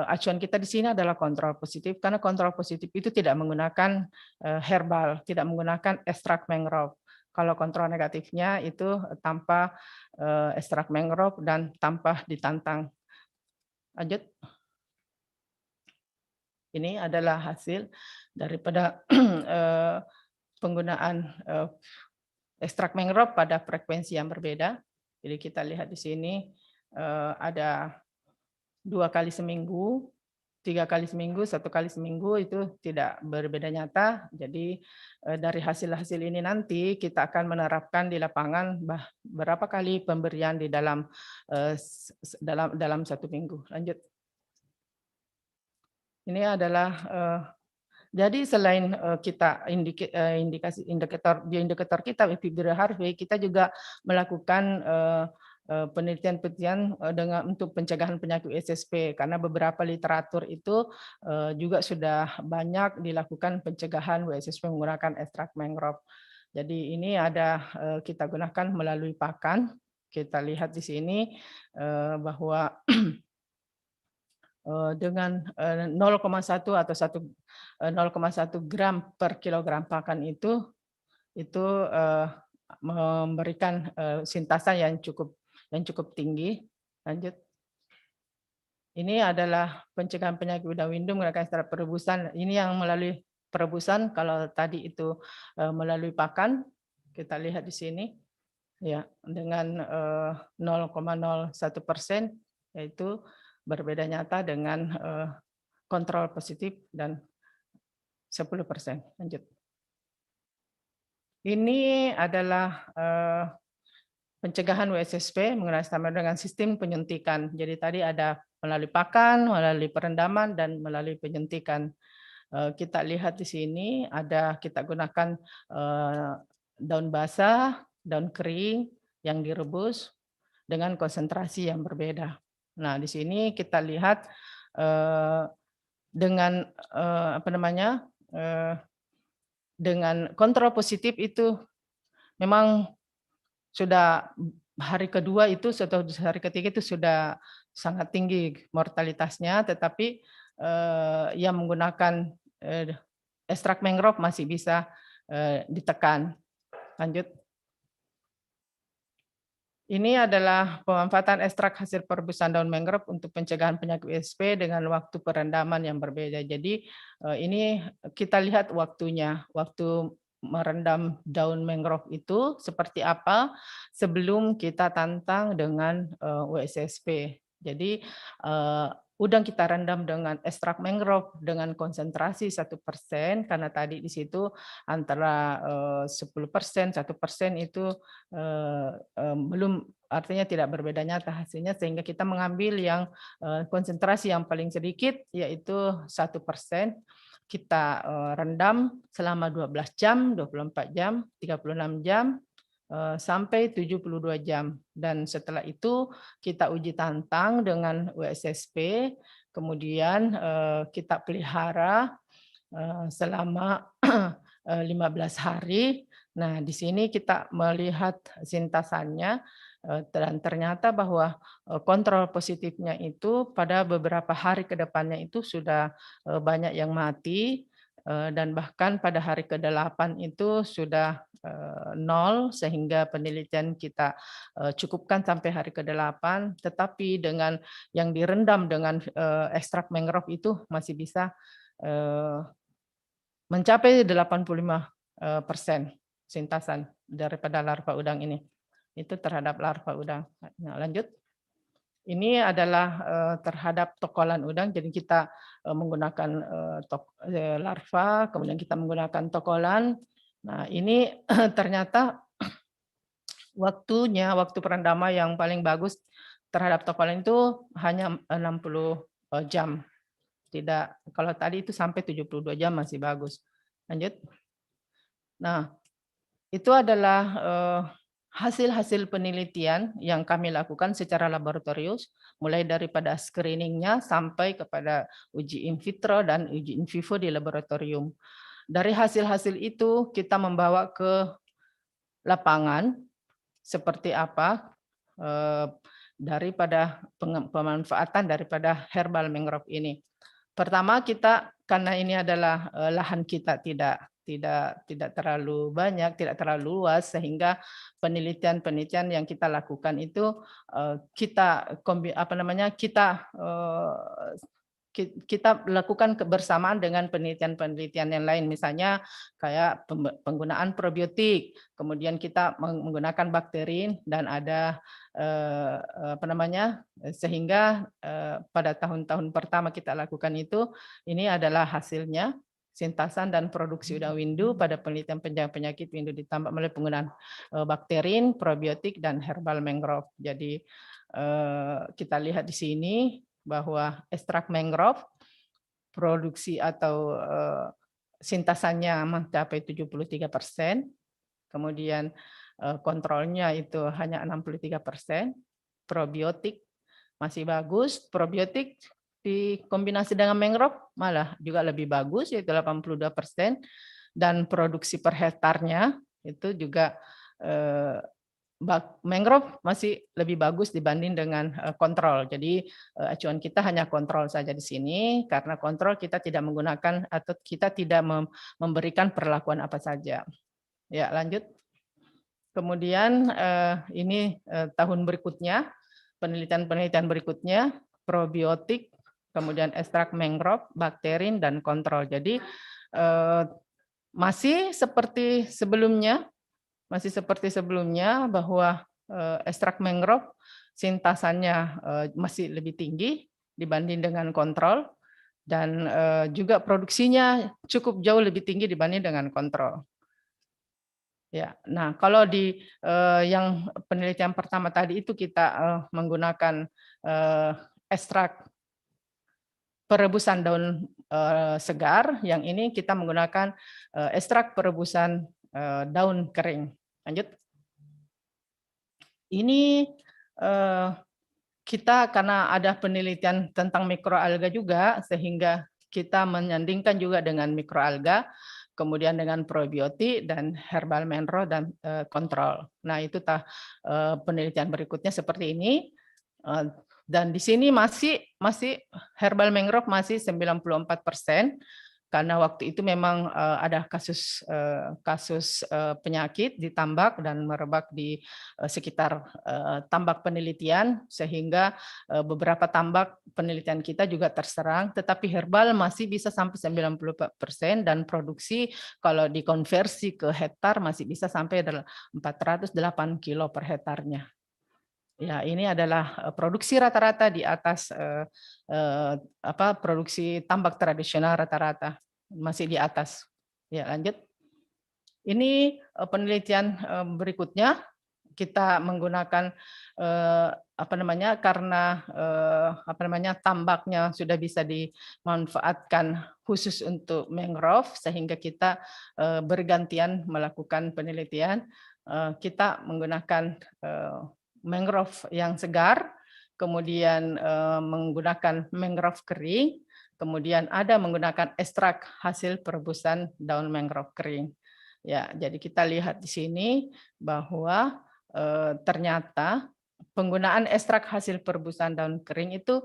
Acuan kita di sini adalah kontrol positif karena kontrol positif itu tidak menggunakan herbal, tidak menggunakan ekstrak mangrove. Kalau kontrol negatifnya itu tanpa ekstrak mangrove dan tanpa ditantang. Lanjut. Ini adalah hasil daripada penggunaan ekstrak mangrove pada frekuensi yang berbeda. Jadi kita lihat di sini ada 2 kali seminggu, 3 kali seminggu, 1 kali seminggu itu tidak berbeda nyata. Jadi dari hasil-hasil ini nanti kita akan menerapkan di lapangan berapa kali pemberian di dalam 1 minggu. Lanjut. Ini adalah jadi selain kita indikator kita Vibrio harvey, kita juga melakukan penelitian-penelitian untuk pencegahan penyakit SSP karena beberapa literatur itu juga sudah banyak dilakukan pencegahan WSSP menggunakan ekstrak mangrove. Jadi ini ada kita gunakan melalui pakan. Kita lihat di sini bahwa dengan 0,1 atau 0,1 gram per kilogram pakan itu memberikan sintasan yang cukup tinggi. Lanjut. Ini adalah pencegahan penyakit kuda windu menggunakan cara perebusan. Ini yang melalui perebusan. Kalau tadi itu melalui pakan, kita lihat di sini ya dengan 0,01%, yaitu berbeda nyata dengan kontrol positif dan 10%. Lanjut. Ini adalah pencegahan WSSP menggunakan dengan sistem penyuntikan. Jadi tadi ada melalui pakan, melalui perendaman, dan melalui penyuntikan. Kita lihat di sini ada kita gunakan daun basah, daun kering yang direbus dengan konsentrasi yang berbeda. Nah, di sini kita lihat dengan dengan kontrol positif itu memang sudah hari kedua itu atau hari ketiga itu sudah sangat tinggi mortalitasnya, tetapi yang menggunakan ekstrak mangrove masih bisa ditekan. Lanjut. Ini adalah pemanfaatan ekstrak hasil perebusan daun mangrove untuk pencegahan penyakit WSP dengan waktu perendaman yang berbeda. Jadi ini kita lihat waktunya, waktu merendam daun mangrove itu seperti apa sebelum kita tantang dengan WSSP. Jadi udang kita rendam dengan ekstrak mangrove dengan konsentrasi 1%, karena tadi di situ antara 10%, 1% itu belum, artinya tidak berbeda nyata hasilnya, sehingga kita mengambil yang konsentrasi yang paling sedikit, yaitu 1%. Kita rendam selama 12 jam, 24 jam, 36 jam, sampai 72 jam. Dan setelah itu kita uji tantang dengan WSSP, kemudian kita pelihara selama 15 hari. Nah, di sini kita melihat sintasannya dan ternyata bahwa kontrol positifnya itu pada beberapa hari ke depannya itu sudah banyak yang mati, dan bahkan pada hari ke-8 itu sudah 0, sehingga penelitian kita cukupkan sampai hari ke-8, tetapi dengan yang direndam dengan ekstrak mangrove itu masih bisa mencapai 85% sintasan daripada larva udang ini. Itu terhadap larva udang. Nah, lanjut. Ini adalah terhadap tokolan udang. Jadi kita menggunakan larva, kemudian kita menggunakan tokolan. Nah, ini ternyata waktu perendaman yang paling bagus terhadap topolen itu hanya 60 jam. Tidak, kalau tadi itu sampai 72 jam masih bagus. Lanjut. Nah, itu adalah hasil-hasil penelitian yang kami lakukan secara laboratorius, mulai daripada screeningnya sampai kepada uji in vitro dan uji in vivo di laboratorium. Dari hasil-hasil itu kita membawa ke lapangan seperti apa daripada pemanfaatan daripada herbal mangrove ini. Pertama, kita karena ini adalah lahan kita tidak terlalu banyak, tidak terlalu luas, sehingga penelitian-penelitian yang kita lakukan itu kita lakukan kebersamaan dengan penelitian-penelitian yang lain, misalnya kayak penggunaan probiotik, kemudian kita menggunakan bakterin dan ada sehingga pada tahun-tahun pertama kita lakukan itu, ini adalah hasilnya sintasan dan produksi udang windu pada penelitian penjaga penyakit windu ditambah melalui penggunaan bakterin, probiotik dan herbal mangrove. Jadi kita lihat di sini bahwa ekstrak mangrove produksi atau sintasannya mencapai 73%, kemudian kontrolnya itu hanya 63%, probiotik masih bagus, probiotik dikombinasi dengan mangrove malah juga lebih bagus, yaitu 82%, dan produksi per hektarnya itu juga mangrove masih lebih bagus dibanding dengan kontrol. Jadi acuan kita hanya kontrol saja di sini, karena kontrol kita tidak menggunakan atau kita tidak memberikan perlakuan apa saja. Ya, lanjut. Kemudian ini tahun berikutnya, penelitian-penelitian berikutnya, probiotik, kemudian ekstrak mangrove, bakterin, dan kontrol. Jadi masih seperti sebelumnya, bahwa ekstrak mangrove sintasannya masih lebih tinggi dibanding dengan kontrol, dan juga produksinya cukup jauh lebih tinggi dibanding dengan kontrol. Ya, nah kalau di yang penelitian pertama tadi itu kita menggunakan ekstrak perebusan daun segar, yang ini kita menggunakan ekstrak perebusan daun kering. Lanjut. Ini kita karena ada penelitian tentang mikroalga juga, sehingga kita menyandingkan juga dengan mikroalga, kemudian dengan probiotik dan herbal mangrove dan kontrol. Nah, itu penelitian berikutnya seperti ini. Dan di sini masih herbal mangrove masih 94%, karena waktu itu memang ada kasus penyakit di tambak dan merebak di sekitar tambak penelitian, sehingga beberapa tambak penelitian kita juga terserang, tetapi herbal masih bisa sampai 90% dan produksi kalau dikonversi ke hektar masih bisa sampai 408 kilo per hektarnya. Ya, ini adalah produksi rata-rata di atas produksi tambak tradisional rata-rata masih di atas. Ya, lanjut. Ini penelitian berikutnya, kita menggunakan karena tambaknya sudah bisa dimanfaatkan khusus untuk mangrove, sehingga kita bergantian melakukan penelitian. Kita menggunakan mangrove yang segar, kemudian menggunakan mangrove kering, kemudian ada menggunakan ekstrak hasil perebusan daun mangrove kering. Ya, jadi kita lihat di sini bahwa ternyata penggunaan ekstrak hasil perebusan daun kering itu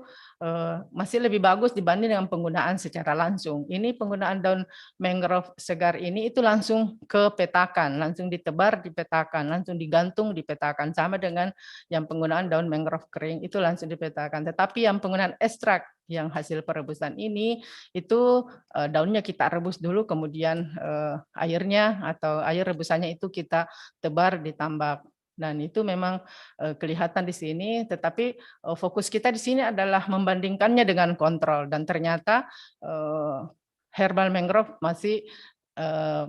masih lebih bagus dibanding dengan penggunaan secara langsung. Ini penggunaan daun mangrove segar ini itu langsung ke petakan, langsung ditebar di petakan, langsung digantung di petakan, sama dengan yang penggunaan daun mangrove kering itu langsung dipetakan. Tetapi yang penggunaan ekstrak yang hasil perebusan ini itu daunnya kita rebus dulu, kemudian airnya atau air rebusannya itu kita tebar di tambak. Dan itu memang kelihatan di sini, tetapi fokus kita di sini adalah membandingkannya dengan kontrol, dan ternyata herbal mangrove masih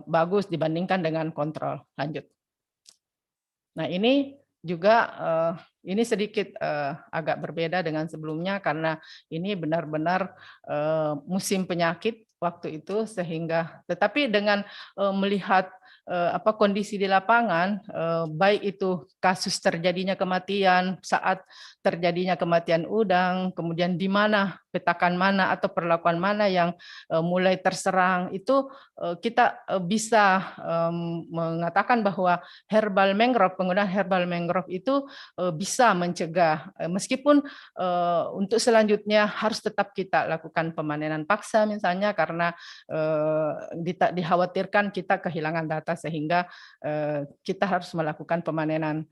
bagus dibandingkan dengan kontrol. Lanjut. Nah, ini juga ini sedikit agak berbeda dengan sebelumnya karena ini benar-benar musim penyakit waktu itu, sehingga tetapi dengan melihat kondisi di lapangan, baik itu kasus terjadinya kematian, saat terjadinya kematian udang, kemudian di mana petakan mana atau perlakuan mana yang mulai terserang, itu kita bisa mengatakan bahwa penggunaan herbal mangrove itu bisa mencegah, meskipun untuk selanjutnya harus tetap kita lakukan pemanenan paksa misalnya karena dikhawatirkan kita kehilangan data sehingga kita harus melakukan pemanenan.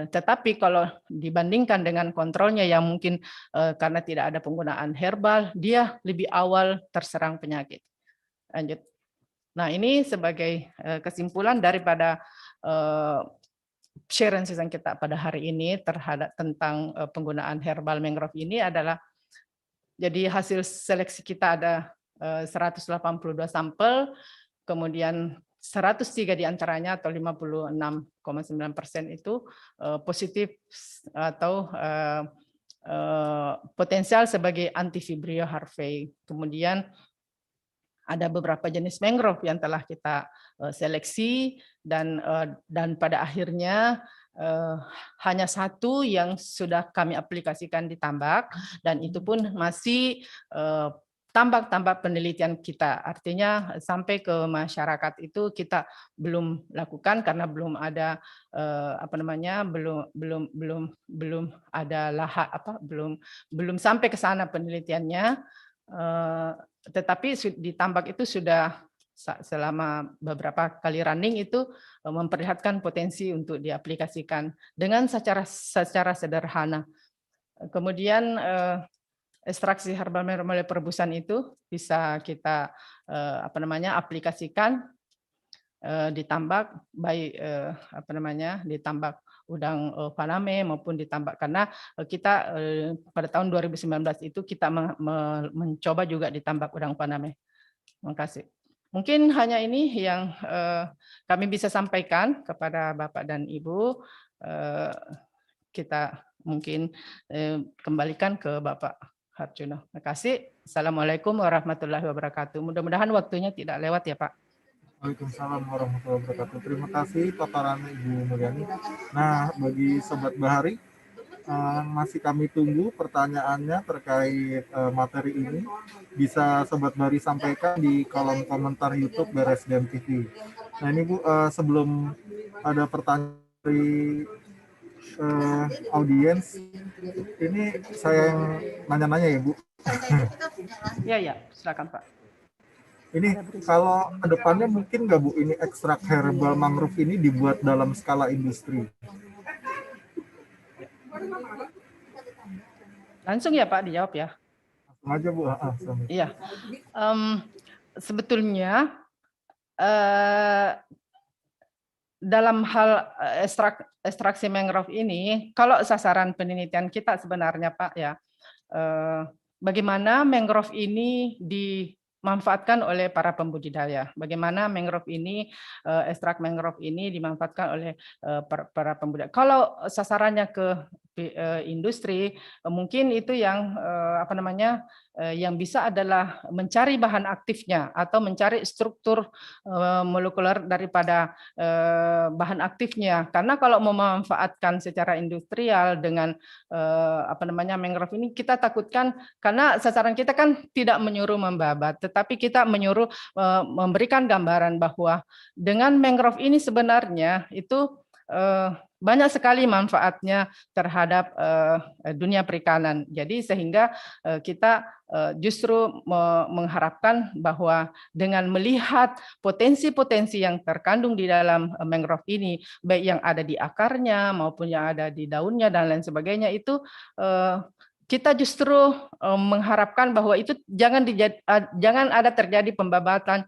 Tetapi kalau dibandingkan dengan kontrolnya yang mungkin karena tidak ada penggunaan herbal, dia lebih awal terserang penyakit. Lanjut. Nah, ini sebagai kesimpulan daripada sharing session kita pada hari ini terhadap tentang penggunaan herbal mangrove ini adalah, jadi hasil seleksi kita ada 182 sampel, kemudian 103 diantaranya atau 56,9% itu positif atau potensial sebagai antifibrio harvey. Kemudian ada beberapa jenis mangrove yang telah kita seleksi dan pada akhirnya hanya satu yang sudah kami aplikasikan di tambak, dan itu pun masih tambak-tambak penelitian kita. Artinya sampai ke masyarakat itu kita belum lakukan karena belum ada belum ada belum sampai ke sana penelitiannya. Tetapi di tambak itu sudah selama beberapa kali running itu memperlihatkan potensi untuk diaplikasikan dengan secara sederhana. Kemudian ekstraksi herbal melalui perebusan itu bisa kita aplikasikan di tambak, baik di tambak udang faname maupun di tambak, karena kita pada tahun 2019 itu kita mencoba juga di tambak udang faname. Terima kasih. Mungkin hanya ini yang kami bisa sampaikan kepada Bapak dan Ibu. Kita mungkin kembalikan ke Bapak Harjono. Terima kasih. Assalamualaikum warahmatullahi wabarakatuh. Mudah-mudahan waktunya tidak lewat ya Pak. Waalaikumsalam warahmatullahi wabarakatuh. Terima kasih paparan Ibu Mulyani. Nah, bagi Sobat Bahari, masih kami tunggu pertanyaannya terkait materi ini. Bisa Sobat Bahari sampaikan di kolom komentar YouTube BRSDM TV. Nah ini Bu, sebelum ada pertanyaan dari audiens, ini saya yang nanya-nanya ya Bu. Iya, silakan Pak. Ini kalau ke depannya mungkin nggak Bu, ini ekstrak herbal mangrove ini dibuat dalam skala industri? Langsung ya Pak dijawab ya. Langsung aja Bu. Iya. Sebetulnya dalam hal ekstraksi mangrove ini, kalau sasaran penelitian kita sebenarnya Pak ya, bagaimana mangrove ini dimanfaatkan oleh para pembudidaya, bagaimana mangrove ini, ekstrak mangrove ini dimanfaatkan oleh para pembudidaya. Kalau sasarannya ke industri, mungkin itu yang yang bisa adalah mencari bahan aktifnya atau mencari struktur molekuler daripada bahan aktifnya. Karena kalau memanfaatkan secara industrial dengan mangrove ini, kita takutkan karena sasaran kita kan tidak menyuruh membabat, tetapi kita menyuruh memberikan gambaran bahwa dengan mangrove ini sebenarnya itu banyak sekali manfaatnya terhadap dunia perikanan. Jadi sehingga kita justru mengharapkan bahwa dengan melihat potensi-potensi yang terkandung di dalam mangrove ini, baik yang ada di akarnya maupun yang ada di daunnya dan lain sebagainya, itu kita justru mengharapkan bahwa itu jangan ada terjadi pembabatan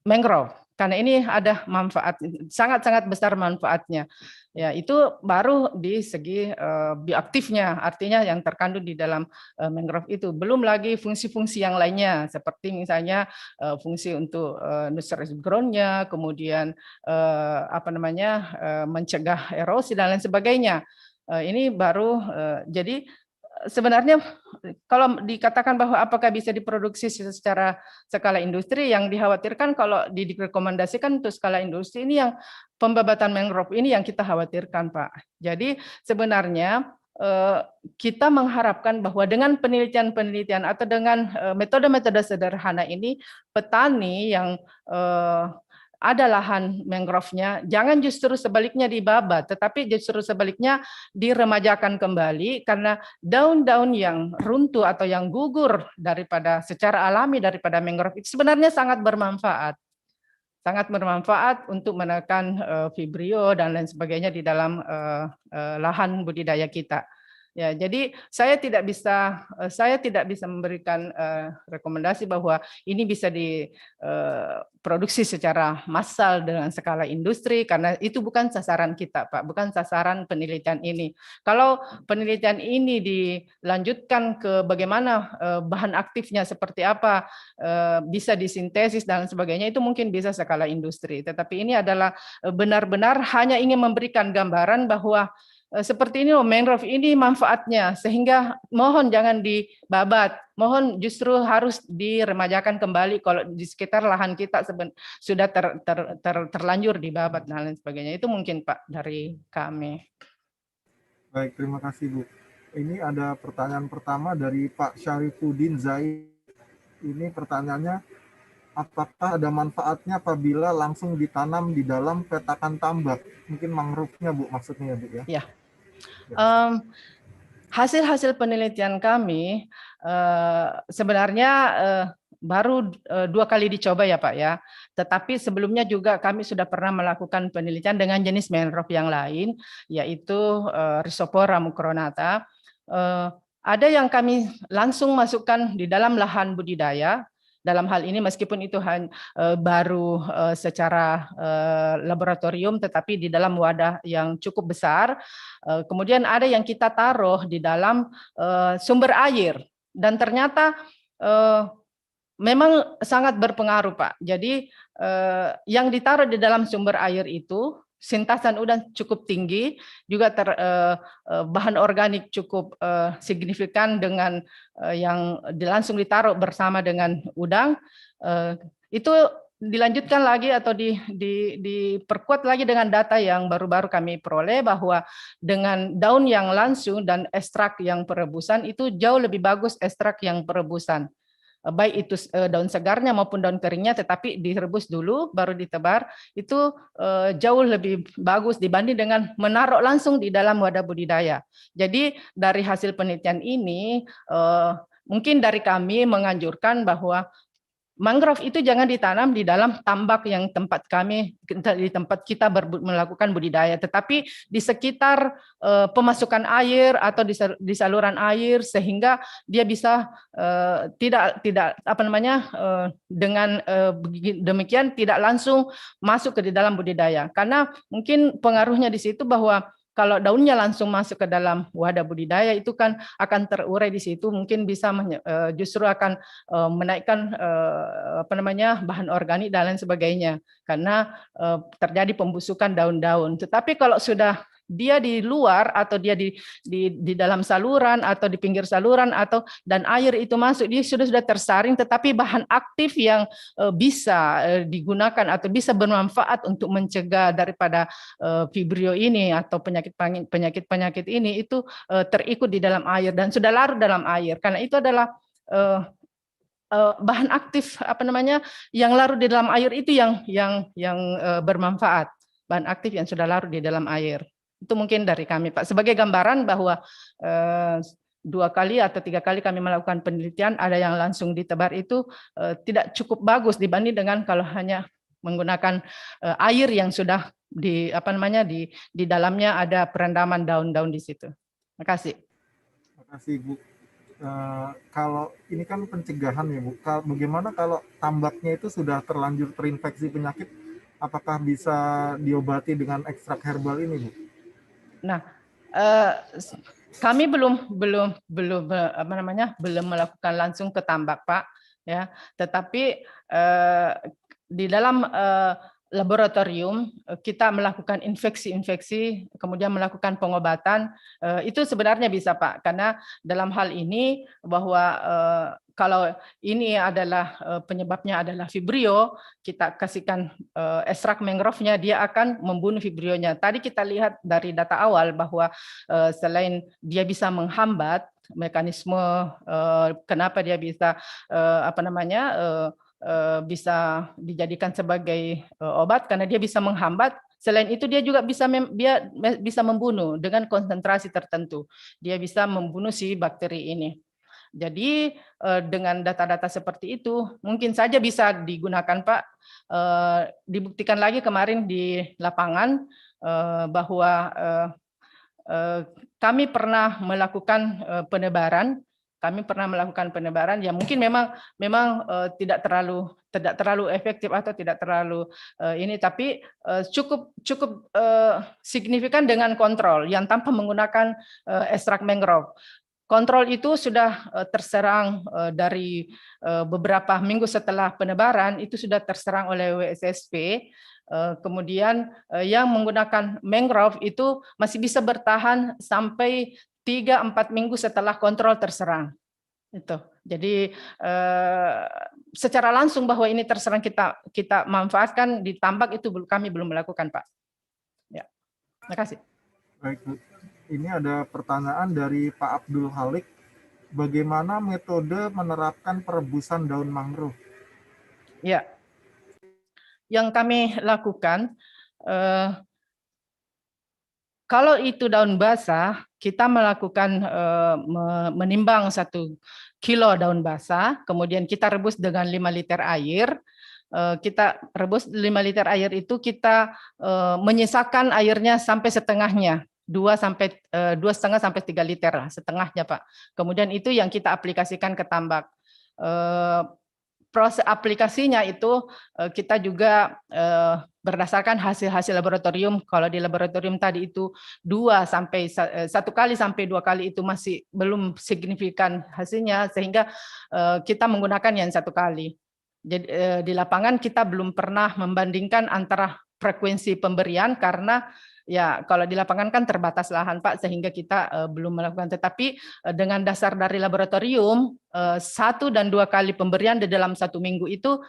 mangrove. karena ini ada manfaat, sangat-sangat besar manfaatnya. Ya, itu baru di segi bioaktifnya, artinya yang terkandung di dalam mangrove itu. Belum lagi fungsi-fungsi yang lainnya, seperti misalnya fungsi untuk nursery ground-nya, kemudian mencegah erosi dan lain sebagainya. Ini baru jadi sebenarnya kalau dikatakan bahwa apakah bisa diproduksi secara skala industri, yang dikhawatirkan kalau direkomendasikan untuk skala industri ini yang pembabatan mangrove ini yang kita khawatirkan, Pak. Jadi sebenarnya kita mengharapkan bahwa dengan penelitian-penelitian atau dengan metode-metode sederhana ini, petani yang ada lahan mangrove-nya, jangan justru sebaliknya dibabat, tetapi justru sebaliknya diremajakan kembali, karena daun-daun yang runtuh atau yang gugur daripada secara alami daripada mangrove itu sebenarnya sangat bermanfaat untuk menekan vibrio dan lain sebagainya di dalam lahan budidaya kita. Ya, jadi saya tidak bisa memberikan rekomendasi bahwa ini bisa diproduksi secara massal dengan skala industri, karena itu bukan sasaran kita, Pak, bukan sasaran penelitian ini. Kalau penelitian ini dilanjutkan ke bagaimana bahan aktifnya seperti apa, bisa disintesis dan sebagainya, itu mungkin bisa skala industri. Tetapi ini adalah benar-benar hanya ingin memberikan gambaran bahwa seperti ini loh mangrove ini manfaatnya, sehingga mohon jangan dibabat, mohon justru harus diremajakan kembali kalau di sekitar lahan kita sudah terlanjur dibabat dan lain sebagainya. Itu mungkin Pak dari kami. Baik, terima kasih Bu. Ini ada pertanyaan pertama dari Pak Syarifuddin Zaid. Ini pertanyaannya, apakah ada manfaatnya apabila langsung ditanam di dalam petakan tambak? Mungkin mangrove-nya Bu maksudnya ya Bu ya? Ya. Hasil-hasil penelitian kami sebenarnya baru 2 kali dicoba ya Pak ya. Tetapi sebelumnya juga kami sudah pernah melakukan penelitian dengan jenis mangrove yang lain, yaitu Rhizopora mucronata. Ada yang kami langsung masukkan di dalam lahan budidaya. Dalam hal ini meskipun itu baru secara laboratorium, tetapi di dalam wadah yang cukup besar. Kemudian ada yang kita taruh di dalam sumber air, dan ternyata memang sangat berpengaruh, Pak. Jadi yang ditaruh di dalam sumber air itu sintasan udang cukup tinggi, juga bahan organik cukup signifikan dengan yang langsung ditaruh bersama dengan udang. Itu dilanjutkan lagi atau diperkuat lagi dengan data yang baru-baru kami peroleh, bahwa dengan daun yang langsung dan ekstrak yang perebusan itu jauh lebih bagus ekstrak yang perebusan. Baik itu daun segarnya maupun daun keringnya, tetapi direbus dulu baru ditebar, itu jauh lebih bagus dibanding dengan menaruh langsung di dalam wadah budidaya. Jadi dari hasil penelitian ini mungkin dari kami menganjurkan bahwa mangrove itu jangan ditanam di dalam tambak yang tempat kita melakukan budidaya, tetapi di sekitar pemasukan air atau di saluran air, sehingga dia bisa dengan demikian tidak langsung masuk ke dalam budidaya. Karena mungkin pengaruhnya di situ bahwa kalau daunnya langsung masuk ke dalam wadah budidaya itu kan akan terurai di situ, mungkin bisa justru akan menaikkan bahan organik dan lain sebagainya, karena terjadi pembusukan daun-daun. Tetapi kalau sudah dia di luar atau dia di dalam saluran atau di pinggir saluran dan air itu masuk, dia sudah tersaring, tetapi bahan aktif yang bisa digunakan atau bisa bermanfaat untuk mencegah daripada vibrio ini atau penyakit ini itu terikut di dalam air dan sudah larut dalam air, karena itu adalah bahan aktif yang larut di dalam air itu yang bermanfaat, bahan aktif yang sudah larut di dalam air. Itu mungkin dari kami, Pak, sebagai gambaran bahwa 2 kali atau 3 kali kami melakukan penelitian, ada yang langsung ditebar itu tidak cukup bagus dibanding dengan kalau hanya menggunakan air yang sudah di dalamnya ada perendaman daun-daun di situ. Terima kasih. Terima kasih Bu. Kalau ini kan pencegahan ya Bu, bagaimana kalau tambaknya itu sudah terlanjur terinfeksi penyakit, apakah bisa diobati dengan ekstrak herbal ini, Bu? Nah, kami belum melakukan langsung ke tambak, Pak, ya. Tetapi di dalam laboratorium kita melakukan infeksi-infeksi, kemudian melakukan pengobatan, itu sebenarnya bisa, Pak, karena dalam hal ini bahwa kalau ini adalah penyebabnya adalah Vibrio, kita kasihkan ekstrak mangrove-nya, dia akan membunuh Vibrionya. Tadi kita lihat dari data awal bahwa selain dia bisa menghambat mekanisme kenapa dia bisa bisa dijadikan sebagai obat karena dia bisa menghambat. Selain itu dia juga bisa membunuh dengan konsentrasi tertentu. Dia bisa membunuh si bakteri ini. Jadi dengan data-data seperti itu mungkin saja bisa digunakan, Pak. Dibuktikan lagi kemarin di lapangan bahwa kami pernah melakukan penebaran. Kami pernah melakukan penebaran yang mungkin memang tidak terlalu efektif atau tidak terlalu ini, tapi cukup signifikan dengan kontrol yang tanpa menggunakan ekstrak mangrove. Kontrol itu sudah terserang dari beberapa minggu setelah penebaran, itu sudah terserang oleh WSSP. Kemudian yang menggunakan mangrove itu masih bisa bertahan sampai 3-4 minggu setelah kontrol terserang. Itu. Jadi secara langsung bahwa ini terserang kita manfaatkan di tambak itu kami belum melakukan, Pak. Ya. Terima kasih. Baik, Bu. Ini ada pertanyaan dari Pak Abdul Halik. Bagaimana metode menerapkan perebusan daun mangrove? Ya. Yang kami lakukan, kalau itu daun basah, kita melakukan menimbang 1 kilo daun basah, kemudian kita rebus dengan 5 liter air. Kita rebus 5 liter air itu kita menyisakan airnya sampai setengahnya. 2,5 sampai 3 liter lah, setengahnya, Pak. Kemudian itu yang kita aplikasikan ke tambak. Proses aplikasinya itu kita juga berdasarkan hasil-hasil laboratorium. Kalau di laboratorium tadi itu 1 kali sampai 2 kali itu masih belum signifikan hasilnya, sehingga kita menggunakan yang 1 kali. Jadi di lapangan kita belum pernah membandingkan antara frekuensi pemberian karena ya kalau di lapangan kan terbatas lahan, Pak, sehingga kita belum melakukan. Tetapi dengan dasar dari laboratorium 1 dan 2 kali pemberian di dalam 1 minggu itu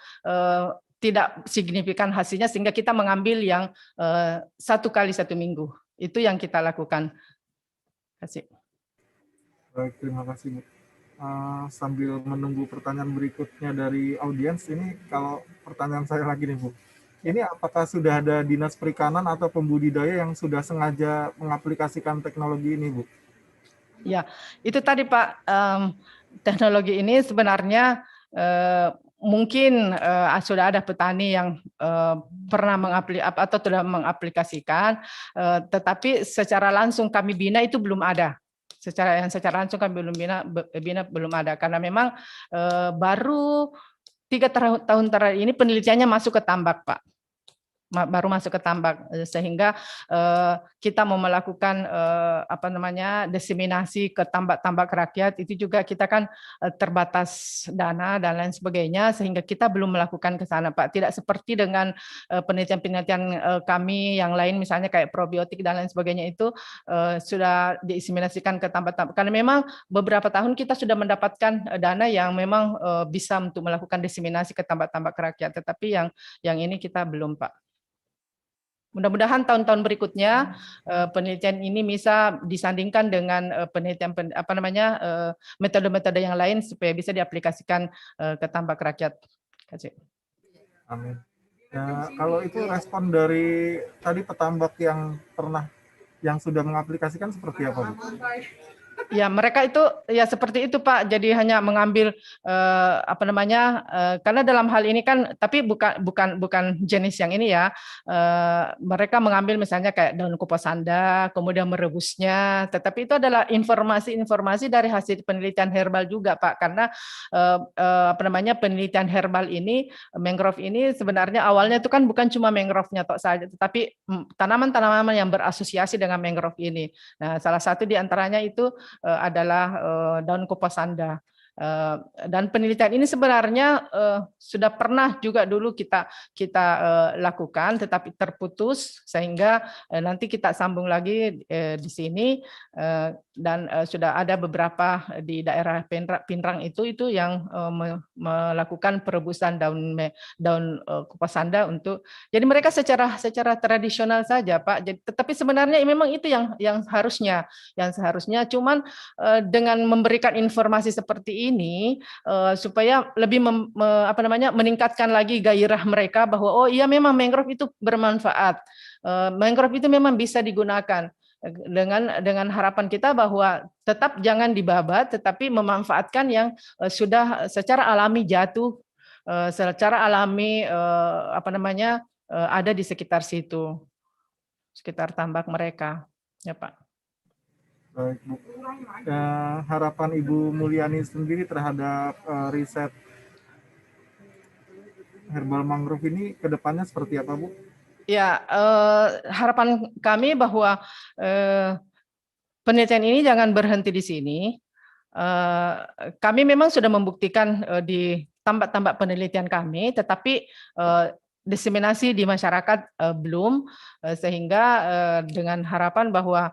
tidak signifikan hasilnya, sehingga kita mengambil yang 1 kali 1 minggu. Itu yang kita lakukan. Terima kasih. Baik, terima kasih, Bu. Sambil menunggu pertanyaan berikutnya dari audiens, ini kalau pertanyaan saya lagi nih, Bu. Ini apakah sudah ada dinas perikanan atau pembudidaya yang sudah sengaja mengaplikasikan teknologi ini, Bu? Ya, itu tadi, Pak. Teknologi ini sebenarnya mungkin sudah ada petani yang pernah atau sudah mengaplikasikan, tetapi secara langsung kami bina itu belum ada. Secara langsung kami belum bina belum ada, karena memang baru 3 tahun terakhir ini penelitiannya masuk ke tambak, Pak. Baru masuk ke tambak, sehingga kita mau melakukan diseminasi ke tambak-tambak rakyat, itu juga kita kan terbatas dana dan lain sebagainya, sehingga kita belum melakukan ke sana, Pak. Tidak seperti dengan penelitian-penelitian kami yang lain, misalnya kayak probiotik dan lain sebagainya, itu sudah diseminasikan ke tambak-tambak. Karena memang beberapa tahun kita sudah mendapatkan dana yang memang bisa untuk melakukan diseminasi ke tambak-tambak rakyat, tetapi yang ini kita belum, Pak. Mudah-mudahan tahun-tahun berikutnya penelitian ini bisa disandingkan dengan penelitian metode-metode yang lain supaya bisa diaplikasikan ke tambak rakyat. Amin. Ya, kalau itu respon dari tadi petambak yang sudah mengaplikasikan seperti apa, Bu? Ya, mereka itu ya seperti itu Pak. Jadi hanya mengambil karena dalam hal ini kan, tapi bukan jenis yang ini ya. Mereka mengambil misalnya kayak daun kuposanda, kemudian merebusnya. Tetapi itu adalah informasi-informasi dari hasil penelitian herbal juga Pak. Karena penelitian herbal ini, mangrove ini sebenarnya awalnya itu kan bukan cuma mangrove-nya tok saja, tetapi tanaman-tanaman yang berasosiasi dengan mangrove ini. Nah, salah satu di antaranya itu adalah daun kuposanda. Dan penelitian ini sebenarnya sudah pernah juga dulu kita lakukan, tetapi terputus sehingga nanti kita sambung lagi di sini, dan sudah ada beberapa di daerah Pinrang itu yang melakukan perebusan daun kuposanda untuk, jadi mereka secara tradisional saja Pak. Jadi, tetapi sebenarnya memang itu yang seharusnya cuman dengan memberikan informasi seperti ini supaya lebih meningkatkan lagi gairah mereka bahwa oh iya memang mangrove itu bermanfaat. Mangrove itu memang bisa digunakan, dengan harapan kita bahwa tetap jangan dibabat, tetapi memanfaatkan yang sudah secara alami jatuh, secara alami ada di sekitar situ, sekitar tambak mereka, ya Pak. Baik, Bu. Harapan Ibu Mulyani sendiri terhadap riset herbal mangrove ini ke depannya seperti apa, Bu? Ya, harapan kami bahwa penelitian ini jangan berhenti di sini. Kami memang sudah membuktikan di tambak-tambak penelitian kami, tetapi diseminasi di masyarakat belum, sehingga dengan harapan bahwa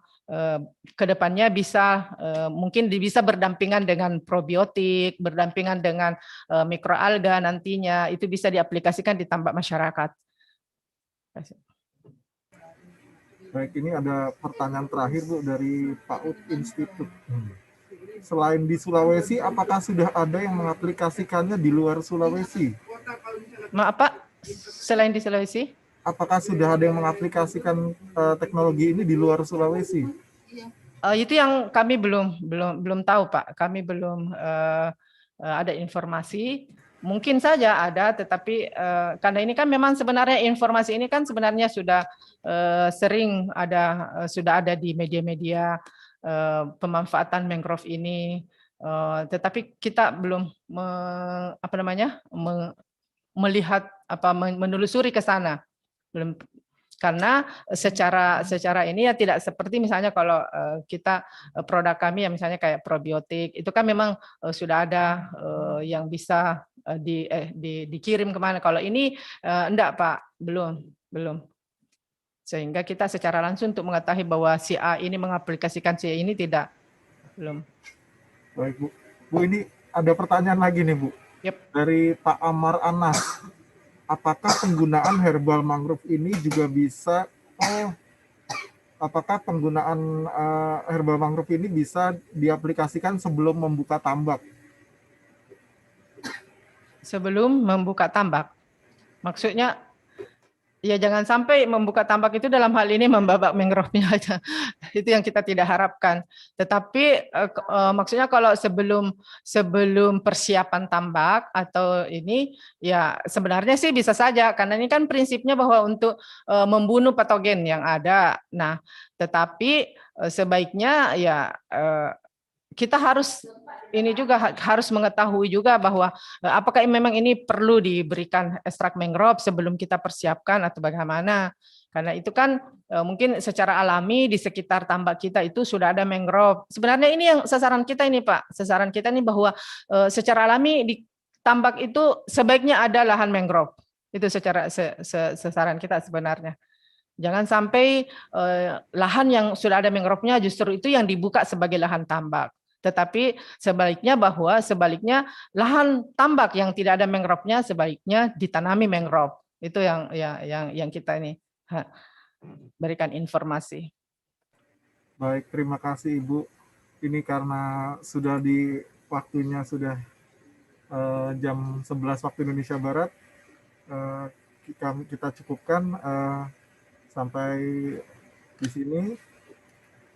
kedepannya mungkin bisa berdampingan dengan probiotik, berdampingan dengan mikroalga nantinya, itu bisa diaplikasikan di tambak masyarakat. Baik, ini ada pertanyaan terakhir Bu dari PAUD Institute. Selain di Sulawesi, apakah sudah ada yang mengaplikasikannya di luar Sulawesi? Maaf Pak, selain di Sulawesi? Apakah sudah ada yang mengaplikasikan teknologi ini di luar Sulawesi? Itu yang kami belum tahu Pak. Kami belum ada informasi. Mungkin saja ada, tetapi karena ini kan memang sebenarnya informasi ini kan sebenarnya sudah sering sudah ada di media-media pemanfaatan mangrove ini, tetapi kita belum melihat menelusuri ke sana, belum, karena secara ini ya tidak seperti misalnya kalau kita produk kami ya misalnya kayak probiotik itu kan memang sudah ada yang bisa dikirim kemana. Kalau ini enggak Pak, belum. Sehingga kita secara langsung untuk mengetahui bahwa si A ini mengaplikasikan si A ini belum. Baik Bu. Bu, ini ada pertanyaan lagi nih Bu. Yep. Dari Pak Amar Anas. Apakah penggunaan herbal mangrove ini juga bisa apakah penggunaan herbal mangrove ini bisa diaplikasikan sebelum membuka tambak? Sebelum membuka tambak. Maksudnya ya jangan sampai membuka tambak itu dalam hal ini membabak mangrove-nya aja. Itu yang kita tidak harapkan. Tetapi maksudnya kalau sebelum persiapan tambak atau ini ya sebenarnya sih bisa saja, karena ini kan prinsipnya bahwa untuk membunuh patogen yang ada. Nah, tetapi sebaiknya ya kita harus mengetahui juga bahwa apakah memang ini perlu diberikan ekstrak mangrove sebelum kita persiapkan atau bagaimana. Karena itu kan mungkin secara alami di sekitar tambak kita itu sudah ada mangrove. Sebenarnya ini yang sasaran kita ini Pak. Sasaran kita ini bahwa secara alami di tambak itu sebaiknya ada lahan mangrove. Itu secara sasaran kita sebenarnya. Jangan sampai lahan yang sudah ada mangrove-nya justru itu yang dibuka sebagai lahan tambak. Tetapi sebaliknya lahan tambak yang tidak ada mangrove-nya sebaiknya ditanami mangrove. Itu yang kita ini berikan informasi. Baik, terima kasih Ibu. Ini karena sudah di waktunya sudah jam 11 waktu Indonesia Barat, kita cukupkan sampai di sini.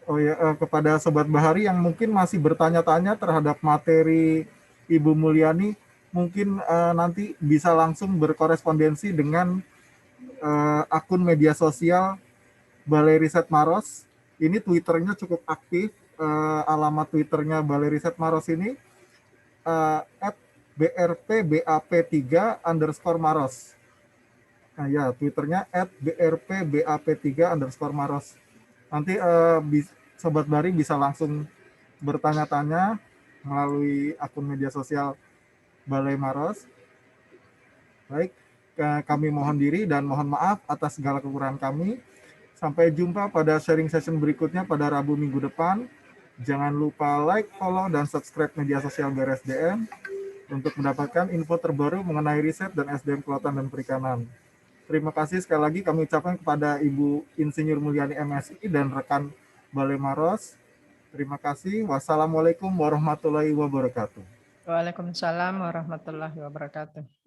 Oh ya, kepada Sobat Bahari yang mungkin masih bertanya-tanya terhadap materi Ibu Mulyani, mungkin nanti bisa langsung berkorespondensi dengan akun media sosial Balai Riset Maros. Ini Twitternya cukup aktif. Alamat Twitternya Balai Riset Maros ini @brpbap3_Maros. Nah ya, Twitternya @brpbap3_Maros. Nanti Sobat Bari bisa langsung bertanya-tanya melalui akun media sosial Balai Maros. Baik, kami mohon diri dan mohon maaf atas segala kekurangan kami. Sampai jumpa pada sharing session berikutnya pada Rabu minggu depan. Jangan lupa like, follow, dan subscribe media sosial BRSDM untuk mendapatkan info terbaru mengenai riset dan SDM kelautan dan perikanan. Terima kasih sekali lagi kami ucapkan kepada Ibu Insinyur Mulyani MSI dan rekan Balai Maros. Terima kasih. Wassalamualaikum warahmatullahi wabarakatuh. Waalaikumsalam warahmatullahi wabarakatuh.